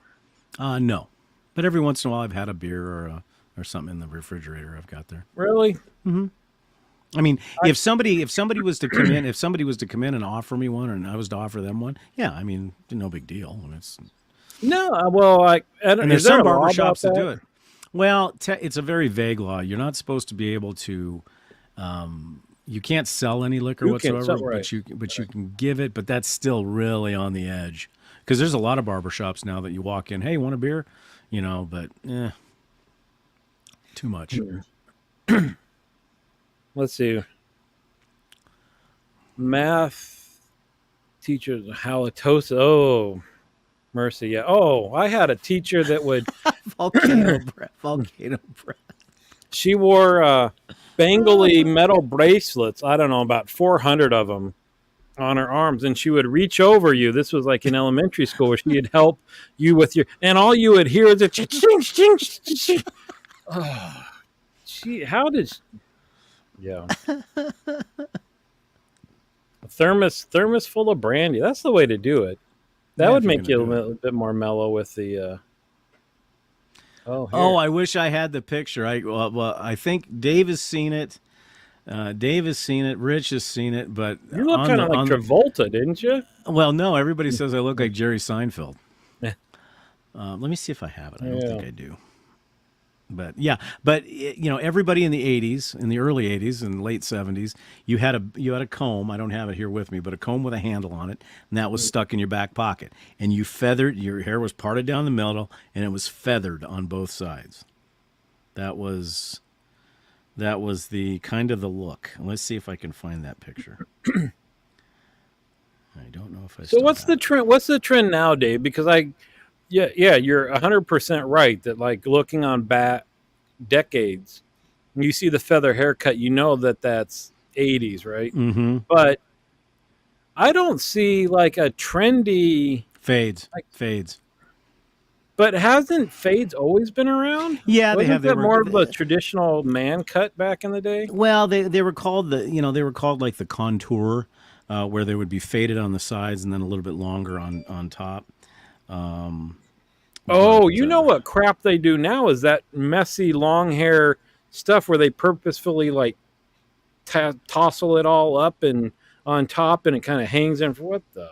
No, but every once in a while I've had a beer or something in the refrigerator I've got there. Really? I mean, if somebody was to come in, and offer me one, and I was to offer them one, yeah, I mean, no big deal. I mean, it's No, well, and there's is there some a law barbershops about that do that? it. Well, it's a very vague law. You're not supposed to be able to. You can't sell any liquor You can't whatsoever, sell- right. but you can give it. But that's still really on the edge because there's a lot of barbershops now that you walk in. Hey, want a beer? But too much. Let's see. Math teachers, halitosis. Oh, mercy. Yeah. Oh, I had a teacher that would. Volcano breath. She wore Bengali metal bracelets. I don't know, about 400 of them on her arms, and she would reach over you. This was like in elementary school where she'd help you with and all you would hear is a ching, ching, ching, ching. Oh, yeah. A thermos full of brandy. That's the way to do it. That Yeah, would if you're make you a gonna do little bit more mellow with the. Here. I wish I had the picture. I think Dave has seen it. Dave has seen it. Rich has seen it. But You look kind of like Travolta, didn't you? Well, no. Everybody says I look like Jerry Seinfeld. Let me see if I have it. I don't think I do. But yeah, everybody in the '80s, in the early '80s and late '70s, you had a comb. I don't have it here with me, but a comb with a handle on it, and that was stuck in your back pocket. And you feathered. Your hair was parted down the middle, and it was feathered on both sides. That was the kind of the look. Let's see if I can find that picture. I don't know if I. So what's the trend? What's the trend now, Dave? Because you're 100% right that like looking on back decades, when you see the feather haircut, you know that's 80s, right? Mm-hmm. But I don't see like a trendy fades. But hasn't fades always been around? Yeah, Wasn't they have. that more of a traditional man cut back in the day? Well, they were called like the contour, where they would be faded on the sides and then a little bit longer on top. You know what crap they do now is that messy long hair stuff where they purposefully like tousle it all up and on top and it kind of hangs in. What the?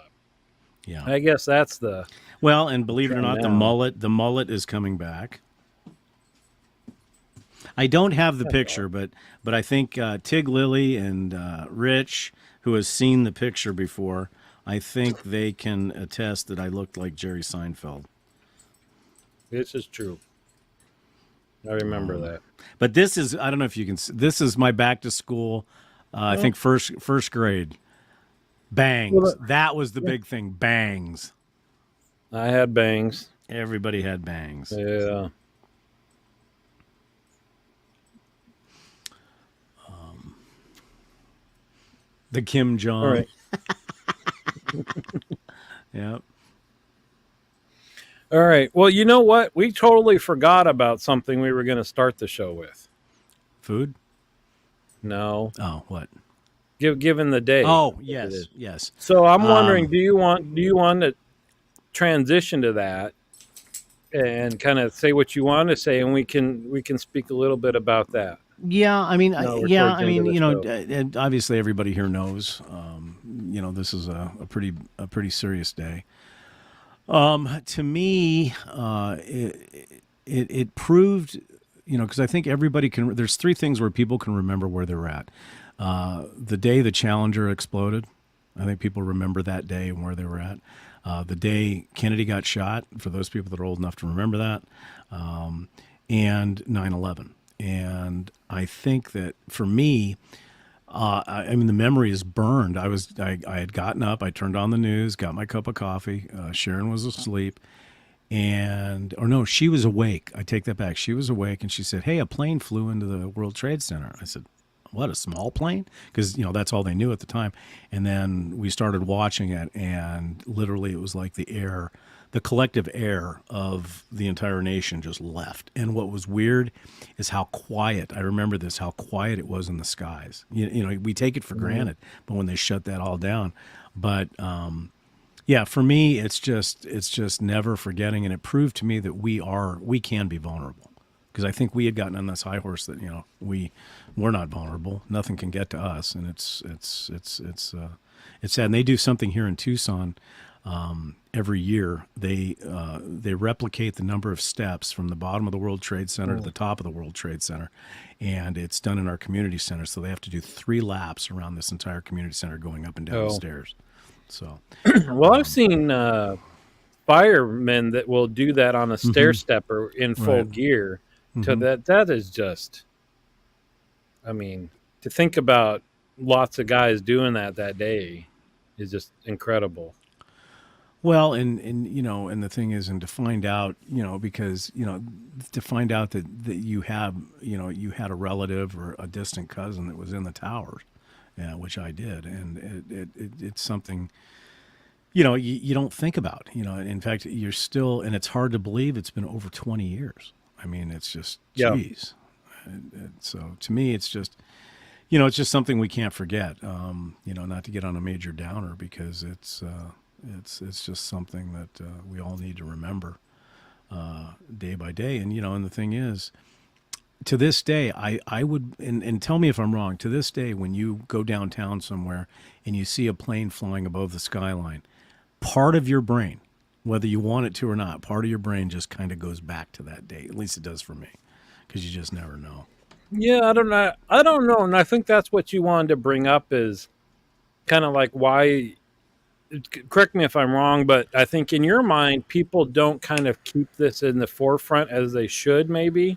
Yeah, I guess that's the. Well, and believe it or not, now. the mullet is coming back. I don't have the picture, but I think Tig Lily and Rich, who has seen the picture before, I think they can attest that I looked like Jerry Seinfeld. This is true. I remember that. But this is, I don't know if you can, this is my back to school, I think first grade. Bangs. Well, That was the big thing. Bangs. I had bangs. Everybody had bangs. Yeah. The Kim Jong. All right. Yeah. All right. Well, you know what? We totally forgot about something we were going to start the show with. Food? No. Oh, what? Given the day. Oh, yes, yes. So I'm wondering, do you want to transition to that and kind of say what you want to say, and we can speak a little bit about that. Yeah, I mean, No, we're yeah, towards I the end mean, of the and obviously everybody here knows, this is a pretty serious day. To me, it proved, because I think everybody can. There's three things where people can remember where they're at. The day the Challenger exploded, I think people remember that day and where they were at. The day Kennedy got shot, for those people that are old enough to remember that, and 9/11. And I think that for me, I mean, the memory is burned. I had gotten up, I turned on the news, got my cup of coffee. Sharon was asleep, or no, she was awake. I take that back. She was awake, and she said, "Hey, a plane flew into the World Trade Center." I said, "What, a small plane?" Because that's all they knew at the time. And then we started watching it, and literally it was like the collective air of the entire nation just left. And what was weird is how quiet. I remember this, how quiet it was in the skies. We take it for granted, but when they shut that all down, but yeah, for me, it's just never forgetting, and it proved to me that we can be vulnerable. Because I think we had gotten on this high horse that we're not vulnerable. Nothing can get to us, and it's sad. And they do something here in Tucson every year. They replicate the number of steps from the bottom of the World Trade Center to the top of the World Trade Center, and it's done in our community center. So they have to do 3 laps around this entire community center, going up and down the stairs. So, well, I've seen firemen that will do that on a stair stepper in full gear. So that is just, I mean, to think about lots of guys doing that day is just incredible. Well, and and the thing is, and to find out, because to find out that you have, you had a relative or a distant cousin that was in the towers, which I did, and it's something, you don't think about. In fact, you're still, and it's hard to believe it's been over 20 years. I mean, it's just, geez. And so to me, it's just, it's just something we can't forget. Not to get on a major downer, because it's just something that we all need to remember day by day. And and the thing is, to this day, I would, and tell me if I'm wrong. To this day, when you go downtown somewhere and you see a plane flying above the skyline, part of your brain, whether you want it to or not, part of your brain just kind of goes back to that day. At least it does for me, because you just never know. Yeah, I don't know, and I think that's what you wanted to bring up, is kind of like why. Correct me if I'm wrong, but I think in your mind, people don't kind of keep this in the forefront as they should, maybe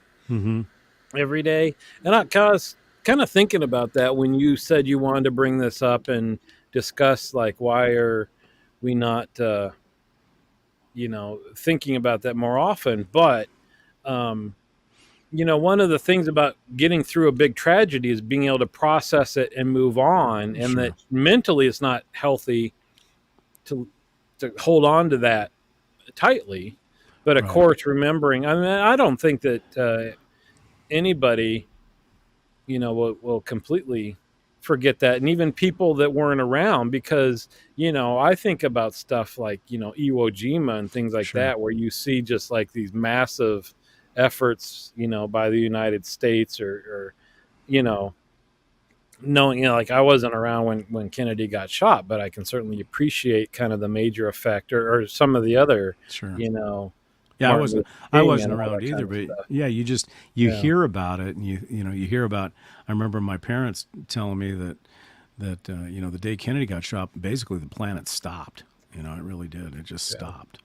every day. And I was kind of thinking about that when you said you wanted to bring this up and discuss, like, why are we not, thinking about that more often. But, one of the things about getting through a big tragedy is being able to process it and move on, and that mentally it's not healthy to hold on to that tightly. But of course, remembering, I mean, I don't think that anybody, will completely forget that. And even people that weren't around, because, I think about stuff like, Iwo Jima and things like that, where you see just like these massive efforts, by the United States or knowing, like, I wasn't around when Kennedy got shot, but I can certainly appreciate kind of the major effect or some of the other, Yeah, I wasn't around either, but yeah, you hear about it, and you hear about. I remember my parents telling me that that the day Kennedy got shot, basically the planet stopped. It really did. It just stopped.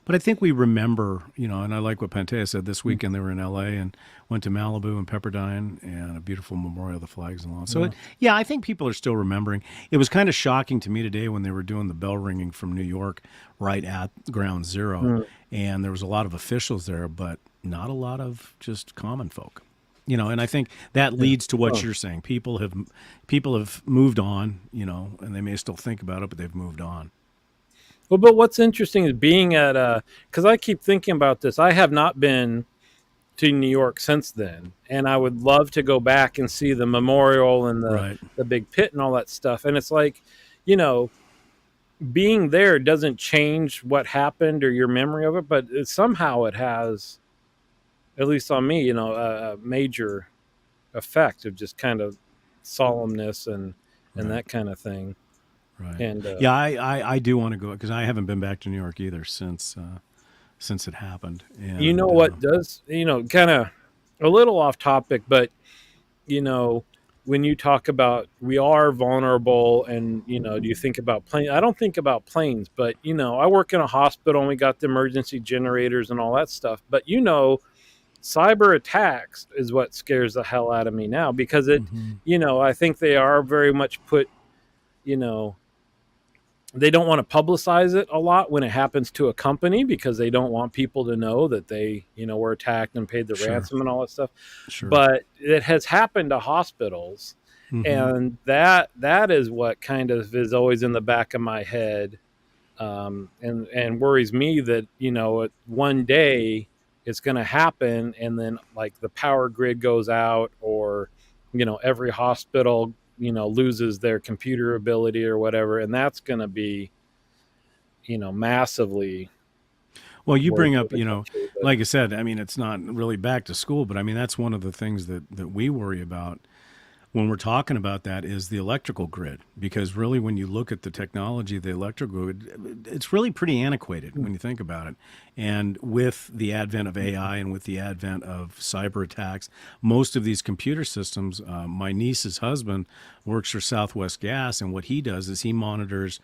But I think we remember, and I like what Pantea said this weekend. They were in L.A. and went to Malibu and Pepperdine and a beautiful memorial of the flags and lawn. So, I think people are still remembering. It was kind of shocking to me today when they were doing the bell ringing from New York right at Ground Zero. And there was a lot of officials there, but not a lot of just common folk. And I think that leads to what you're saying. People have moved on, and they may still think about it, but they've moved on. Well, but what's interesting is being at because I keep thinking about this. I have not been to New York since then, and I would love to go back and see the memorial and the big pit and all that stuff. And it's like, being there doesn't change what happened or your memory of it, but somehow it has, at least on me, a major effect of just kind of solemnness and that kind of thing. Right. And I do want to go because I haven't been back to New York either since it happened. And, what does, kind of a little off topic, but, when you talk about we are vulnerable and, do you think about planes? I don't think about planes, but, I work in a hospital and we got the emergency generators and all that stuff. But, cyber attacks is what scares the hell out of me now because it, I think they are very much put, they don't want to publicize it a lot when it happens to a company because they don't want people to know that they, were attacked and paid the ransom and all that stuff. Sure. But it has happened to hospitals. And that is what kind of is always in the back of my head and worries me that, one day it's going to happen and then like the power grid goes out or, every hospital loses their computer ability or whatever. And that's going to be, massively. Well, you bring up, like I said, I mean, it's not really back to school, but I mean, that's one of the things that we worry about when we're talking about that is the electrical grid, because really when you look at the technology, the electrical grid, it's really pretty antiquated when you think about it. And with the advent of AI and with the advent of cyber attacks, most of these computer systems, my niece's husband works for Southwest Gas, and what he does is he monitors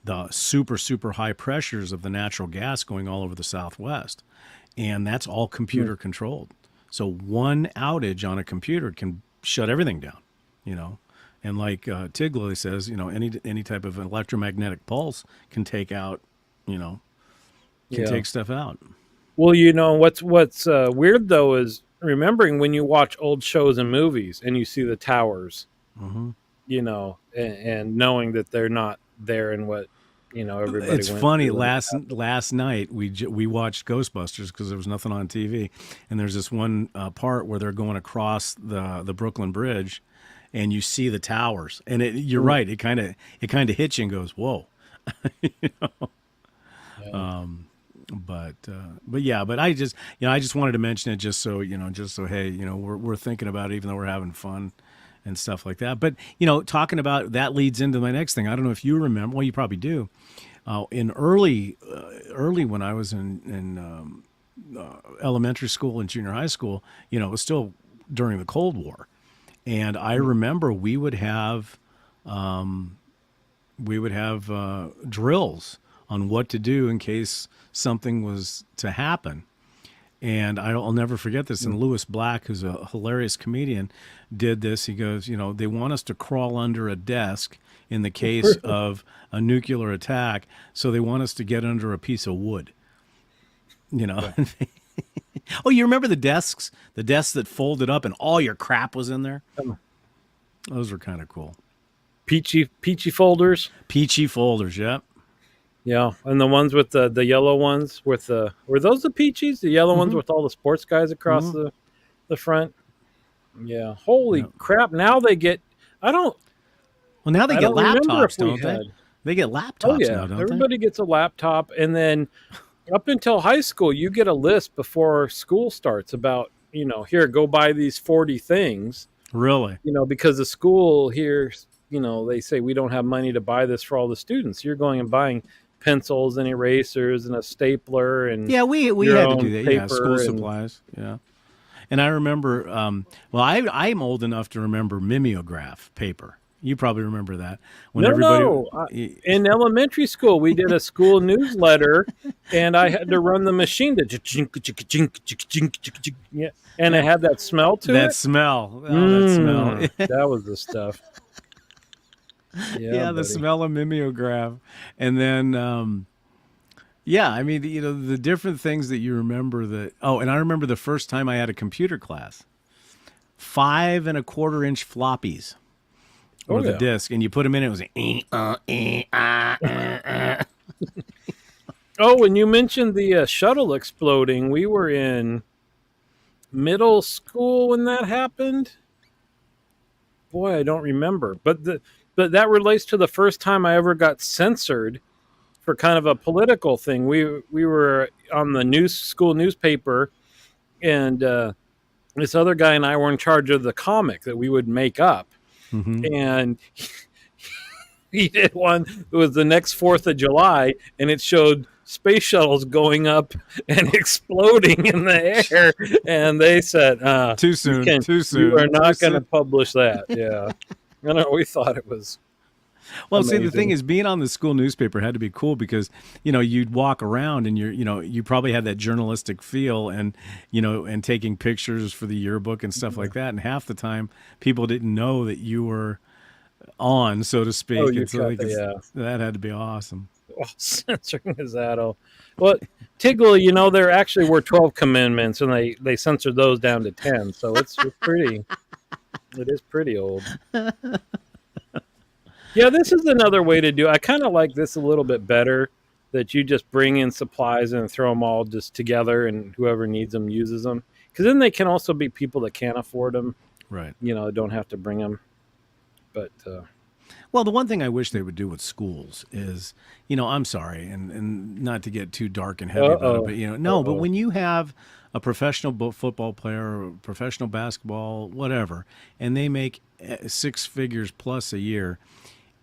the super, super high pressures of the natural gas going all over the Southwest. And that's all computer controlled. So one outage on a computer can shut everything down. And like Tigley says, any type of electromagnetic pulse can take out, take stuff out. Well, what's weird though is remembering when you watch old shows and movies and you see the towers, and knowing that they're not there and what, everybody. It's funny. Last night we watched Ghostbusters because there was nothing on TV, and there's this one part where they're going across the Brooklyn Bridge. And you see the towers, and you're right. It kind of hits you and goes, "Whoa," But I just wanted to mention it just so hey, we're thinking about it, even though we're having fun and stuff like that. But talking about that leads into my next thing. I don't know if you remember. Well, you probably do. In early when I was in elementary school and junior high school, it was still during the Cold War. And I remember we would have drills on what to do in case something was to happen. And I'll never forget this. And Lewis Black, who's a hilarious comedian, did this. He goes, they want us to crawl under a desk in the case of a nuclear attack. So they want us to get under a piece of wood, Yeah. Oh, you remember the desks that folded up and all your crap was in there? Those were kind of cool. Peachy folders. Peachy folders, yep. Yeah, and the ones with the yellow ones with were those the peachies? The yellow ones with all the sports guys across the front? Yeah. Holy crap, now they get Well, now they get laptops, don't they? They get laptops now, don't they? Everybody gets a laptop, and then up until high school, you get a list before school starts about, here, go buy these 40 things. Really? Because the school here, they say we don't have money to buy this for all the students. You're going and buying pencils and erasers and a stapler and we had to do that. Yeah, school supplies. Yeah. And I remember, well, I'm old enough to remember mimeograph paper. You probably remember that when No. In elementary school, we did a school newsletter, and I had to run the machine to yeah, and it had that smell to that it. smell. Oh, that smell. That was the stuff. Yeah, the buddy. smell of mimeograph. And then, yeah, I mean, the different things that you remember that. Oh, and I remember the first time I had a computer class, 5.25-inch floppies with a disc, and you put them in. It was Oh, and you mentioned the shuttle exploding. We were in middle school when that happened. Boy, I don't remember, but that relates to the first time I ever got censored for kind of a political thing. We were on the school newspaper, and this other guy and I were in charge of the comic that we would make up. And he did one. It was the next 4th of July, and it showed space shuttles going up and exploding in the air. And they said, too soon. Too soon. You are not going to publish that. Yeah. I know. We thought it was. Well, amazing. see, the thing is, being on the school newspaper had to be cool because, you'd walk around and you probably had that journalistic feel and, and taking pictures for the yearbook and stuff like that. And half the time people didn't know that you were on, so to speak. And so that had to be awesome. Oh, censoring is that all? Well, Tiggle, there actually were 12 commandments and they censored those down to 10. So it's pretty, it is pretty old. Yeah, this is another way to do it. I kind of like this a little bit better, that you just bring in supplies and throw them all just together and whoever needs them uses them. Because then they can also be people that can't afford them. Right. Don't have to bring them. But, well, the one thing I wish they would do with schools is, I'm sorry, and not to get too dark and heavy about it, but, but when you have a professional football player, or professional basketball, whatever, and they make 6 figures plus a year,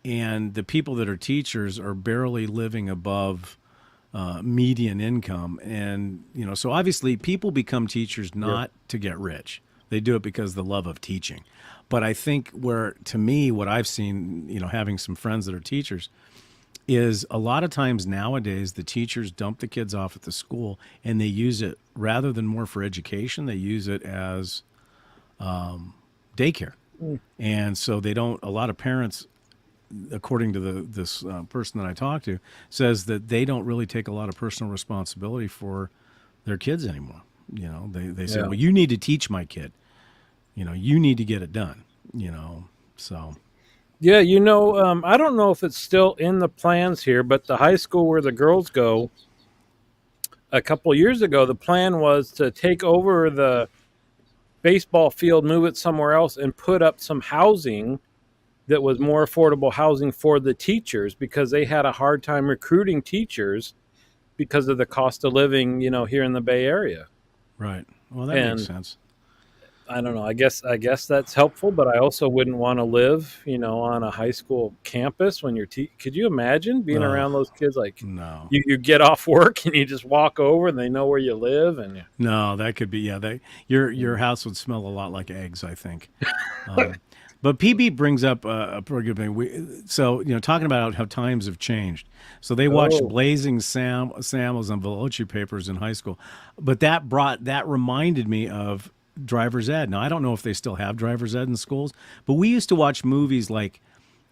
and the people that are teachers are barely living above median income. And, so obviously people become teachers not to get rich. They do it because of the love of teaching. But I think to me, what I've seen, having some friends that are teachers, is a lot of times nowadays the teachers dump the kids off at the school and they use it rather than more for education. They use it as daycare. And so a lot of parents, according to this person that I talked to, says that they don't really take a lot of personal responsibility for their kids anymore. They say, well, you need to teach my kid. You need to get it done. So. Yeah, I don't know if it's still in the plans here, but the high school where the girls go, a couple of years ago, the plan was to take over the baseball field, move it somewhere else, and put up some housing that was more affordable housing for the teachers, because they had a hard time recruiting teachers because of the cost of living, here in the Bay Area. Right. Well, that makes sense. I don't know. I guess that's helpful, but I also wouldn't want to live, on a high school campus when you're could you imagine being around those kids? Like, no, you get off work and you just walk over and they know where you live. And no, that could be, your house would smell a lot like eggs, I think. But PB brings up a pretty good thing. So, talking about how times have changed. So they watched Blazing Samuels and Veloci Papers in high school. But that reminded me of driver's ed. Now, I don't know if they still have driver's ed in schools, but we used to watch movies like,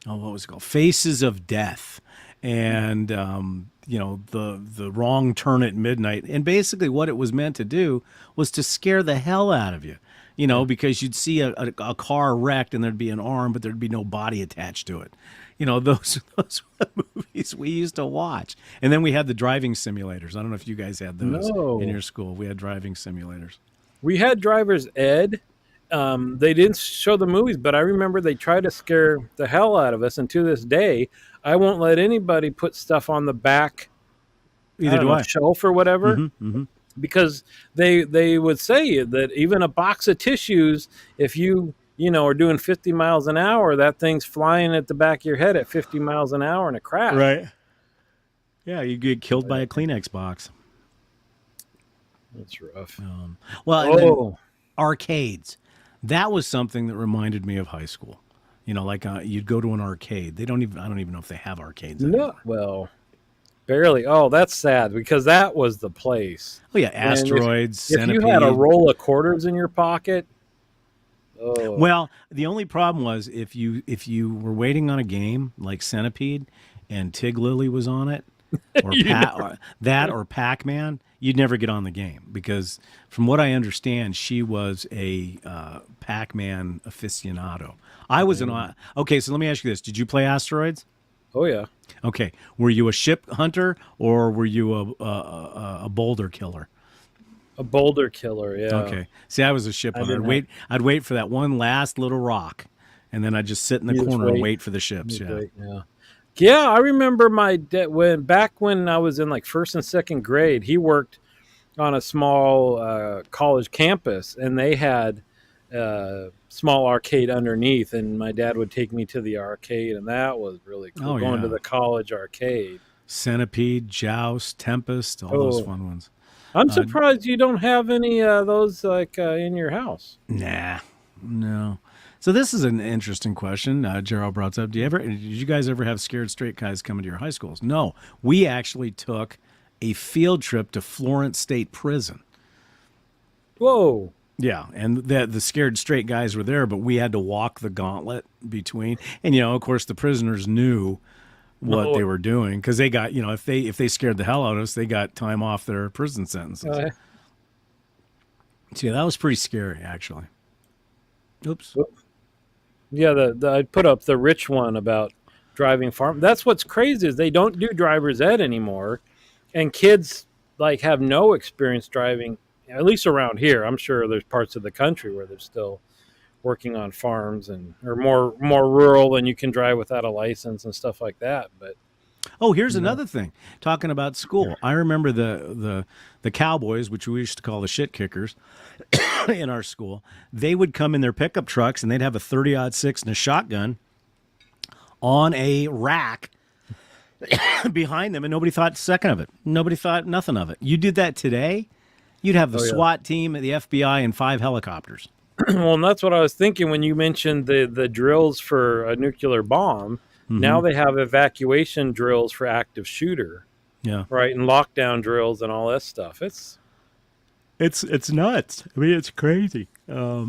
what was it called? Faces of Death. And, the Wrong Turn at Midnight. And basically what it was meant to do was to scare the hell out of you. Because you'd see a car wrecked and there'd be an arm, but there'd be no body attached to it. Those were the movies we used to watch. And then we had the driving simulators. I don't know if you guys had those in your school. We had driving simulators. We had driver's ed. They didn't show the movies, but I remember they tried to scare the hell out of us. And to this day, I won't let anybody put stuff on the back shelf or whatever. Because they would say that even a box of tissues, if you are doing 50 miles an hour, that thing's flying at the back of your head at 50 miles an hour in a crash. Right. Yeah, you get killed by a Kleenex box. That's rough. arcades. That was something that reminded me of high school. You know, like you'd go to an arcade. They don't even. I don't even know if they have arcades No, anymore. well, barely. Oh, that's sad because that was the place. Oh yeah, And asteroids, if you had a Centipede. roll of quarters in your pocket, oh, Well, the only problem was if you were waiting on a game like Centipede, and Tig Lily was on it, or you that or Pac Man, you'd never get on the game because, from what I understand, she was a Pac Man aficionado. I was an okay. So let me ask you this: did you play asteroids? oh yeah, Okay, were you a ship hunter or were you a boulder killer? a boulder killer. Yeah, Okay. See, I was a ship I hunter. didn't have. I'd wait for that one last little rock, and then I'd just sit in the You just corner and wait. wait for the ships. Yeah. Yeah. Yeah, I remember my dad when I was in like first and second grade. He worked on a small college campus, and they had small arcade underneath. And my dad would take me to the arcade, and that was really cool. Oh Going to yeah. the college arcade. Centipede, Joust, Tempest, all those Oh, fun ones. I'm Uh, surprised you don't have any those like in your house. nah, no. So this is an interesting question. Gerald brought up. Did you guys ever have scared straight guys coming to your high schools? No, we actually took a field trip to Florence State Prison. Whoa. Yeah, and the scared straight guys were there, but we had to walk the gauntlet between. And of course, the prisoners knew what Oh, they were doing because they got, if they scared the hell out of us, they got time off their prison sentences. uh, So yeah, that was pretty scary, actually. Oops. yeah. The I put up the rich one about driving farm. That's what's crazy is they don't do driver's ed anymore, and kids like have no experience driving. At least around here, I'm sure there's parts of the country where they're still working on farms and or more rural, and you can drive without a license and stuff like that. But Oh, here's you know, another thing. Talking about school, I remember the Cowboys, which we used to call the shit kickers, in our school. They would come in their pickup trucks and they'd have a 30-06 and a shotgun on a rack behind them, and nobody thought a second of it. Nobody thought nothing of it. You did that today, you'd have the oh yeah. SWAT team, the FBI, and 5 helicopters. Well, and that's what I was thinking when you mentioned the drills for a nuclear bomb. Hmm. Now they have evacuation drills for active shooter, Yeah, right, and lockdown drills and all that stuff. it's nuts. I mean, it's crazy. Are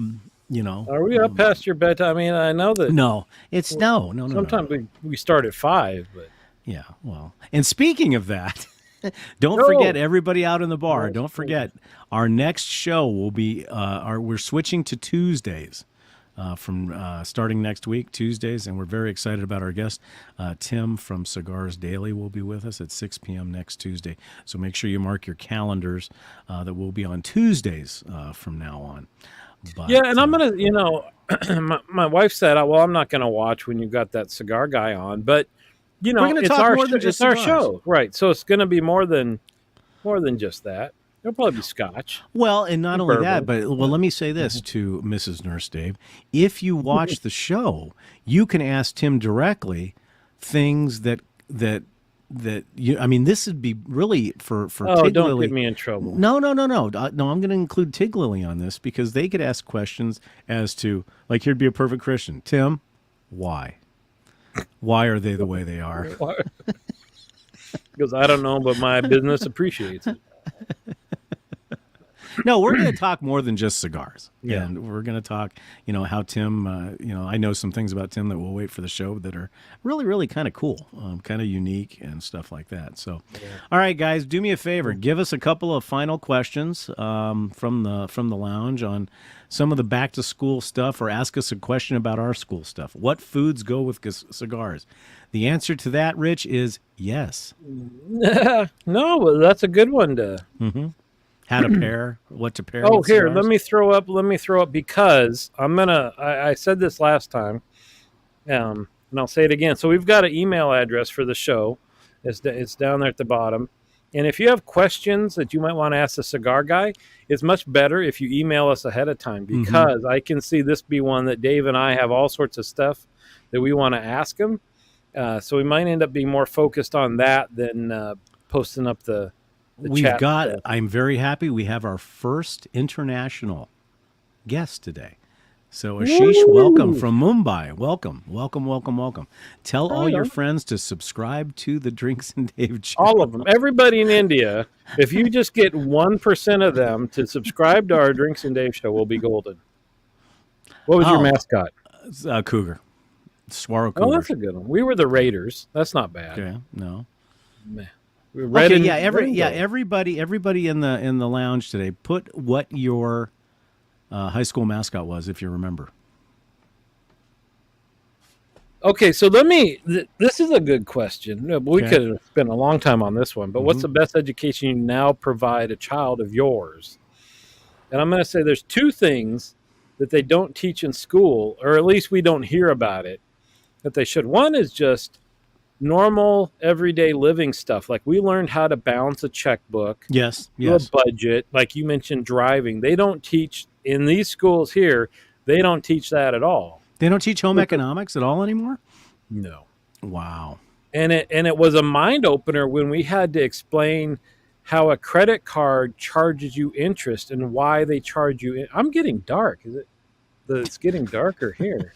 we up past your bedtime? I mean, I know that No, it's no. sometimes we start at 5, but Yeah, well, and speaking of that, don't forget no, everybody out in the bar. that's Don't cool. forget our next show will be we're switching to Tuesdays from starting next week, Tuesdays, and we're very excited about our guest Tim from Cigars Daily will be with us at 6 p.m. next Tuesday. So make sure you mark your calendars that we'll be on Tuesdays from now on. Yeah, But and I'm gonna, my wife said, "Well, I'm not gonna watch when you got that cigar guy on," but we're going to it's talk more than just it's our cigars. show, right? So it's gonna be more than just that. It'll probably be scotch, Well, and not only that, bourbon. but well, let me say this to Mrs. Nurse Dave. If you watch the show, you can ask Tim directly things that you. I mean, this would be really for Oh, Tig don't Lily. get me in trouble. No, no, no, no, no. I'm going to include Tig Lily on this because they could ask questions as to like here'd be a perfect Christian. Tim, why? Why are they the way they are? Because I don't know, but my business appreciates it. No, we're going to talk more than just cigars. Yeah. And we're going to talk, how Tim, I know some things about Tim that we'll wait for the show that are really, really kind of cool, kind of unique and stuff like that. So, all right, guys, do me a favor. Give us a couple of final questions from the lounge on some of the back to school stuff, or ask us a question about our school stuff. What foods go with cigars? The answer to that, Rich, is yes. No, well, that's a good one to. How to pair, what to pair Oh, with here, cigars. let me throw up because I said this last time, and I'll say it again. So we've got an email address for the show. It's down there at the bottom. And if you have questions that you might want to ask the cigar guy, it's much better if you email us ahead of time, because I can see this be one that Dave and I have all sorts of stuff that we want to ask him. So we might end up being more focused on that than posting up the We've chat got, stuff. I'm very happy. We have our first international guest today. So Ashish, welcome from Mumbai. Welcome, welcome, welcome, welcome. Tell all your friends to subscribe to the Drinks and Dave channel. All of them. Everybody in India. If you just get 1% of them to subscribe to our Drinks and Dave show, we'll be golden. What was your mascot? Cougar. Swaro Cougar. Oh, that's a good one. We were the Raiders. That's not bad. Okay, no. Red Okay, everybody in the lounge today, put what your high school mascot was, if you remember. Okay, so this is a good question. We could have spent a long time on this one, but what's the best education you now provide a child of yours? And I'm going to say there's two things that they don't teach in school, or at least we don't hear about it, that they should. One is just normal everyday living stuff. Like we learned how to balance a checkbook, yes, a budget. Like you mentioned, driving. They don't teach in these schools here. They don't teach that at all. They don't teach home economics at all anymore? No. Wow. And it was a mind opener when we had to explain how a credit card charges you interest and why they charge you. I'm getting dark. Is it? It's getting darker here.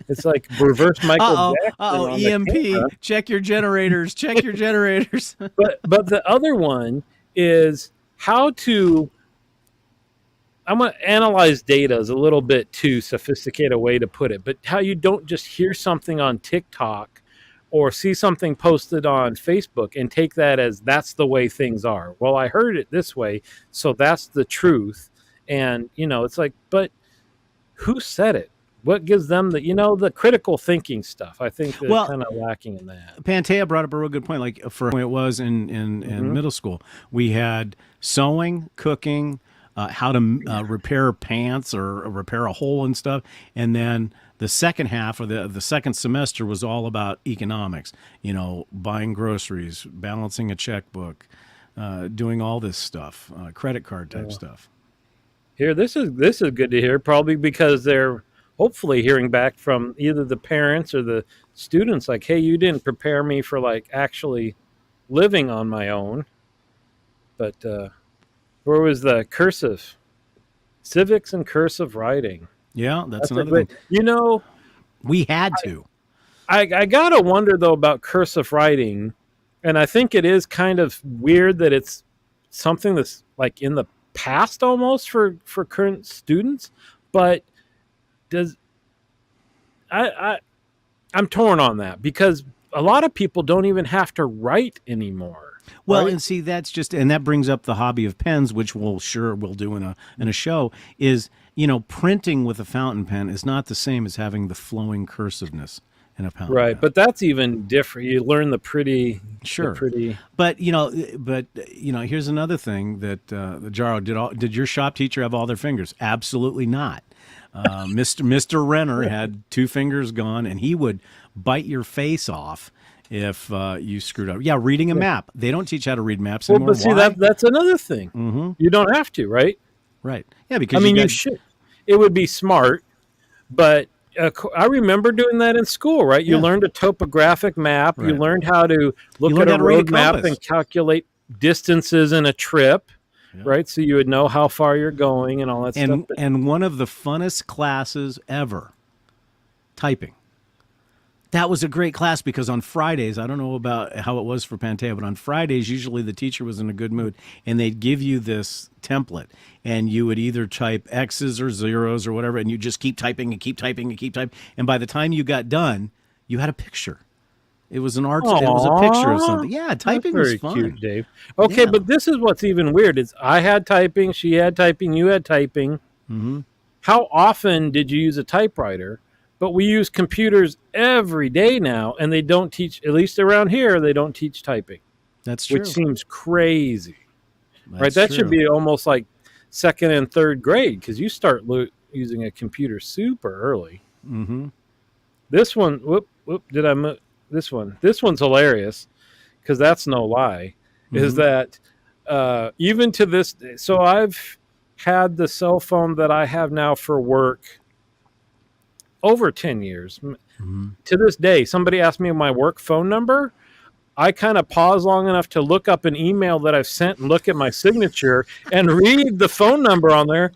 It's like reverse Michael Jackson. EMP. Check your generators. Check your generators. But the other one is how to. I'm going to analyze data is a little bit too sophisticated a way to put it, but how you don't just hear something on TikTok or see something posted on Facebook and take that as that's the way things are. Well, I heard it this way, so that's the truth. And, it's like, but who said it? What gives them the critical thinking stuff? I think they're kind of lacking in that. Pantea brought up a real good point. Like for when it was in middle school, we had sewing, cooking, how to repair pants or repair a hole and stuff. And then the second half of the second semester was all about economics, buying groceries, balancing a checkbook, doing all this stuff, credit card type stuff. Here, this is good to hear, probably because they're hopefully hearing back from either the parents or the students like, hey, you didn't prepare me for like actually living on my own. But where was the cursive? Civics and cursive writing. Yeah, that's another thing. We had to. I got to wonder, though, about cursive writing. And I think it is kind of weird that it's something that's like in the past almost for current students. But I'm torn on that because a lot of people don't even have to write anymore. Well, right? And see, that brings up the hobby of pens, which we'll do in a show. Is printing with a fountain pen is not the same as having the flowing cursiveness in a fountain pen. Right, but that's even different. You learn the pretty. Sure. But here's another thing that Jaro did your shop teacher have all their fingers? Absolutely not. Mr. Renner had 2 fingers gone, and he would bite your face off if you screwed up. Yeah, reading a map. They don't teach how to read maps anymore. But see, that's another thing. Mm-hmm. You don't have to, right? Right. Yeah, because you should. It would be smart, but I remember doing that in school, right? You learned a topographic map. Right. You learned how to look at a road map and calculate distances in a trip. Yeah. Right, so you would know how far you're going and all that stuff. And one of the funnest classes ever, typing. That was a great class because on Fridays, I don't know about how it was for Pantea, but on Fridays, usually the teacher was in a good mood, and they'd give you this template, and you would either type X's or zeros or whatever, and you just keep typing and keep typing and keep typing, and by the time you got done, you had a picture. It was an art. Aww, it was a picture of something. Yeah, typing was fun. Very cute, Dave. Okay, but this is what's even weird. Is I had typing, she had typing, you had typing. Mm-hmm. How often did you use a typewriter? But we use computers every day now, and they don't teach, at least around here, they don't teach typing. That's true. Which seems crazy. Right? That should be almost like 2nd and 3rd grade because you start using a computer super early. Mm-hmm. This one, did I move? This one's hilarious because that's no lie. Mm-hmm. Is that even to this day? So I've had the cell phone that I have now for work over 10 years. Mm-hmm. To this day, somebody asked me my work phone number. I kind of pause long enough to look up an email that I've sent and look at my signature and read the phone number on there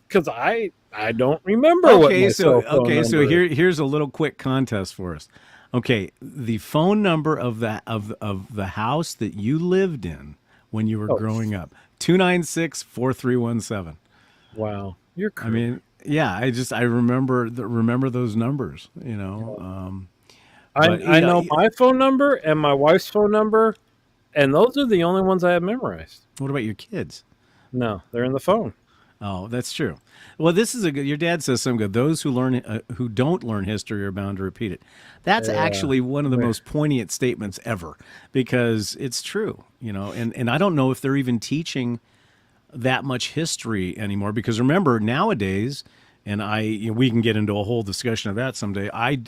because I I don't remember what my cell phone so number is. here's a little quick contest for us. Okay, the phone number of the house that you lived in when you were Oh, growing up. 296-4317. wow. You're I mean, yeah, I remember those numbers, you know. But I know my phone number and my wife's phone number, and those are the only ones I have memorized. what about your kids? No, they're in the phone. Oh, that's true. Well, this is a good. Your dad says something good. Those who don't learn history are bound to repeat it. That's actually one of the most poignant statements ever, because it's true. You know, and I don't know if they're even teaching that much history anymore. Because remember, nowadays, and we can get into a whole discussion of that someday. I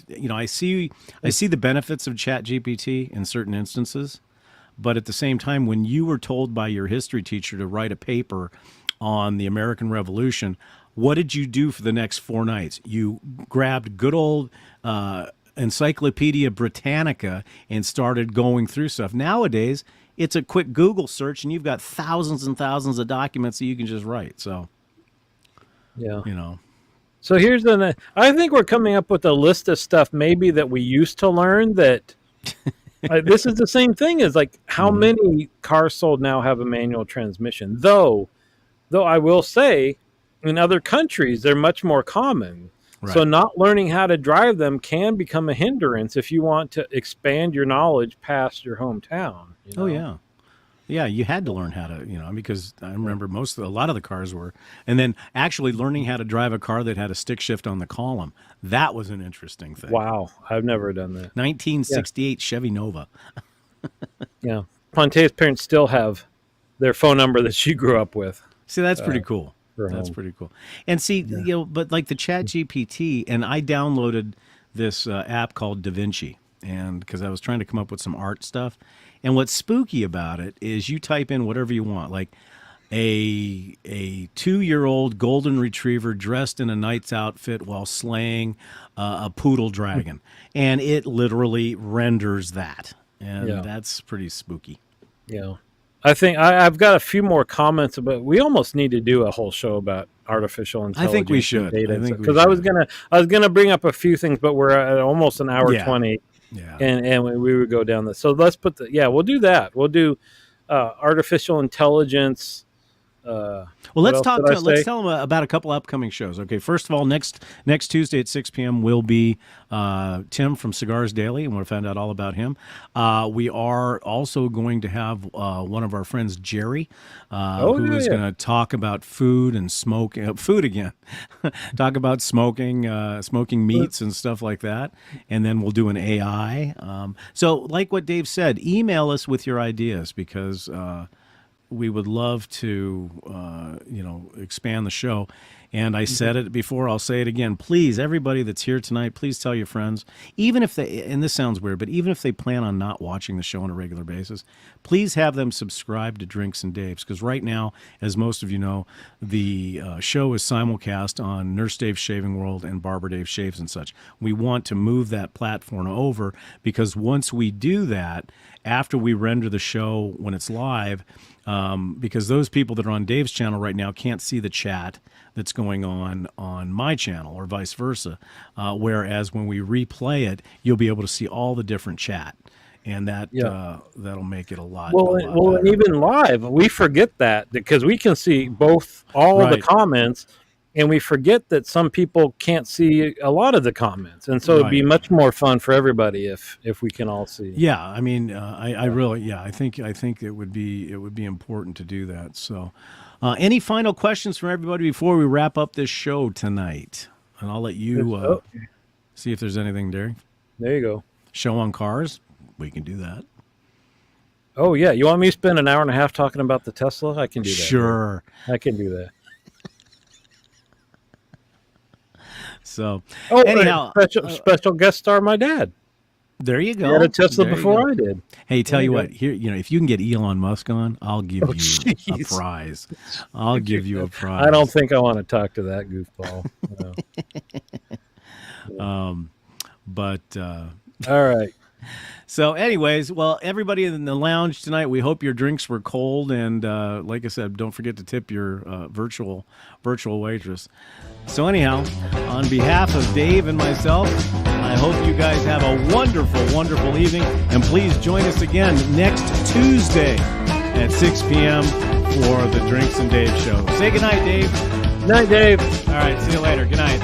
see the benefits of Chat GPT in certain instances, but at the same time, when you were told by your history teacher to write a paper on the American Revolution, what did you do for the next 4 nights? You grabbed good old Encyclopedia Britannica and started going through stuff. Nowadays, it's a quick Google search, and you've got thousands and thousands of documents that you can just write. So, Yeah. you know, So I think we're coming up with a list of stuff maybe that we used to learn that this is the same thing as like how many cars sold now have a manual transmission. Though I will say in other countries, they're much more common. Right. So not learning how to drive them can become a hindrance if you want to expand your knowledge past your hometown. You know? Oh yeah. Yeah, you had to learn how to, because I remember a lot of the cars were, and then actually learning how to drive a car that had a stick shift on the column. That was an interesting thing. Wow, I've never done that. 1968 Chevy Nova. Yeah. Ponte's parents still have their phone number that she grew up with. See, that's pretty cool. for That's home. pretty cool. And see, but like the Chat GPT, and I downloaded this app called DaVinci, and because I was trying to come up with some art stuff. And what's spooky about it is you type in whatever you want, like a 2-year-old golden retriever dressed in a knight's outfit while slaying a poodle dragon, and it literally renders that, and that's pretty spooky. Yeah. I think I've got a few more comments about. We almost need to do a whole show about artificial intelligence. I think we should. Because I was gonna bring up a few things, but we're at almost an hour 20. Yeah. And we would go down this. So let's we'll do that. We'll do artificial intelligence. Well, let's tell them about a couple upcoming shows. Okay, first of all, next Tuesday at 6 p.m. will be Tim from Cigars Daily, and we'll find out all about him. We are also going to have one of our friends, Jerry, who is going to talk about food and food again. Talk about smoking meats and stuff like that, and then we'll do an AI. So, like what Dave said, email us with your ideas, because we would love to, expand the show. And I said it before, I'll say it again. Please, everybody that's here tonight, please tell your friends, even if they, and this sounds weird, but even if they plan on not watching the show on a regular basis, please have them subscribe to Drinks and Daves. Because right now, as most of you know, the show is simulcast on Nurse Dave's Shaving World and Barber Dave Shaves and such. We want to move that platform over, because once we do that, after we render the show when it's live, because those people that are on Dave's channel right now can't see the chat that's going on my channel, or vice versa. Whereas when we replay it, you'll be able to see all the different chat, and that'll make it a lot. Well, better. and even live, we forget that, because we can see all of the comments, and we forget that some people can't see a lot of the comments, and so it'd be much more fun for everybody if we can all see. Yeah, I mean, I think it would be important to do that. So, any final questions from everybody before we wrap up this show tonight? And I'll let you see if there's anything there. There you go. Show on cars, we can do that. Oh yeah, you want me to spend an hour and a half talking about the Tesla? I can do that. Sure, I can do that. So, anyhow, special guest star, my dad. There you go. He had a Tesla before I did. Hey, tell you what, here, if you can get Elon Musk on, I'll give you a prize. I'll give you a prize. I don't think I want to talk to that goofball. No. But all right. So, anyways, well, everybody in the lounge tonight, we hope your drinks were cold, and like I said, don't forget to tip your virtual waitress. So, anyhow, on behalf of Dave and myself, I hope you guys have a wonderful, wonderful evening, and please join us again next Tuesday at 6 p.m. for the Drinks and Dave show. Say goodnight, Dave. Night, Dave. All right, see you later. Good night.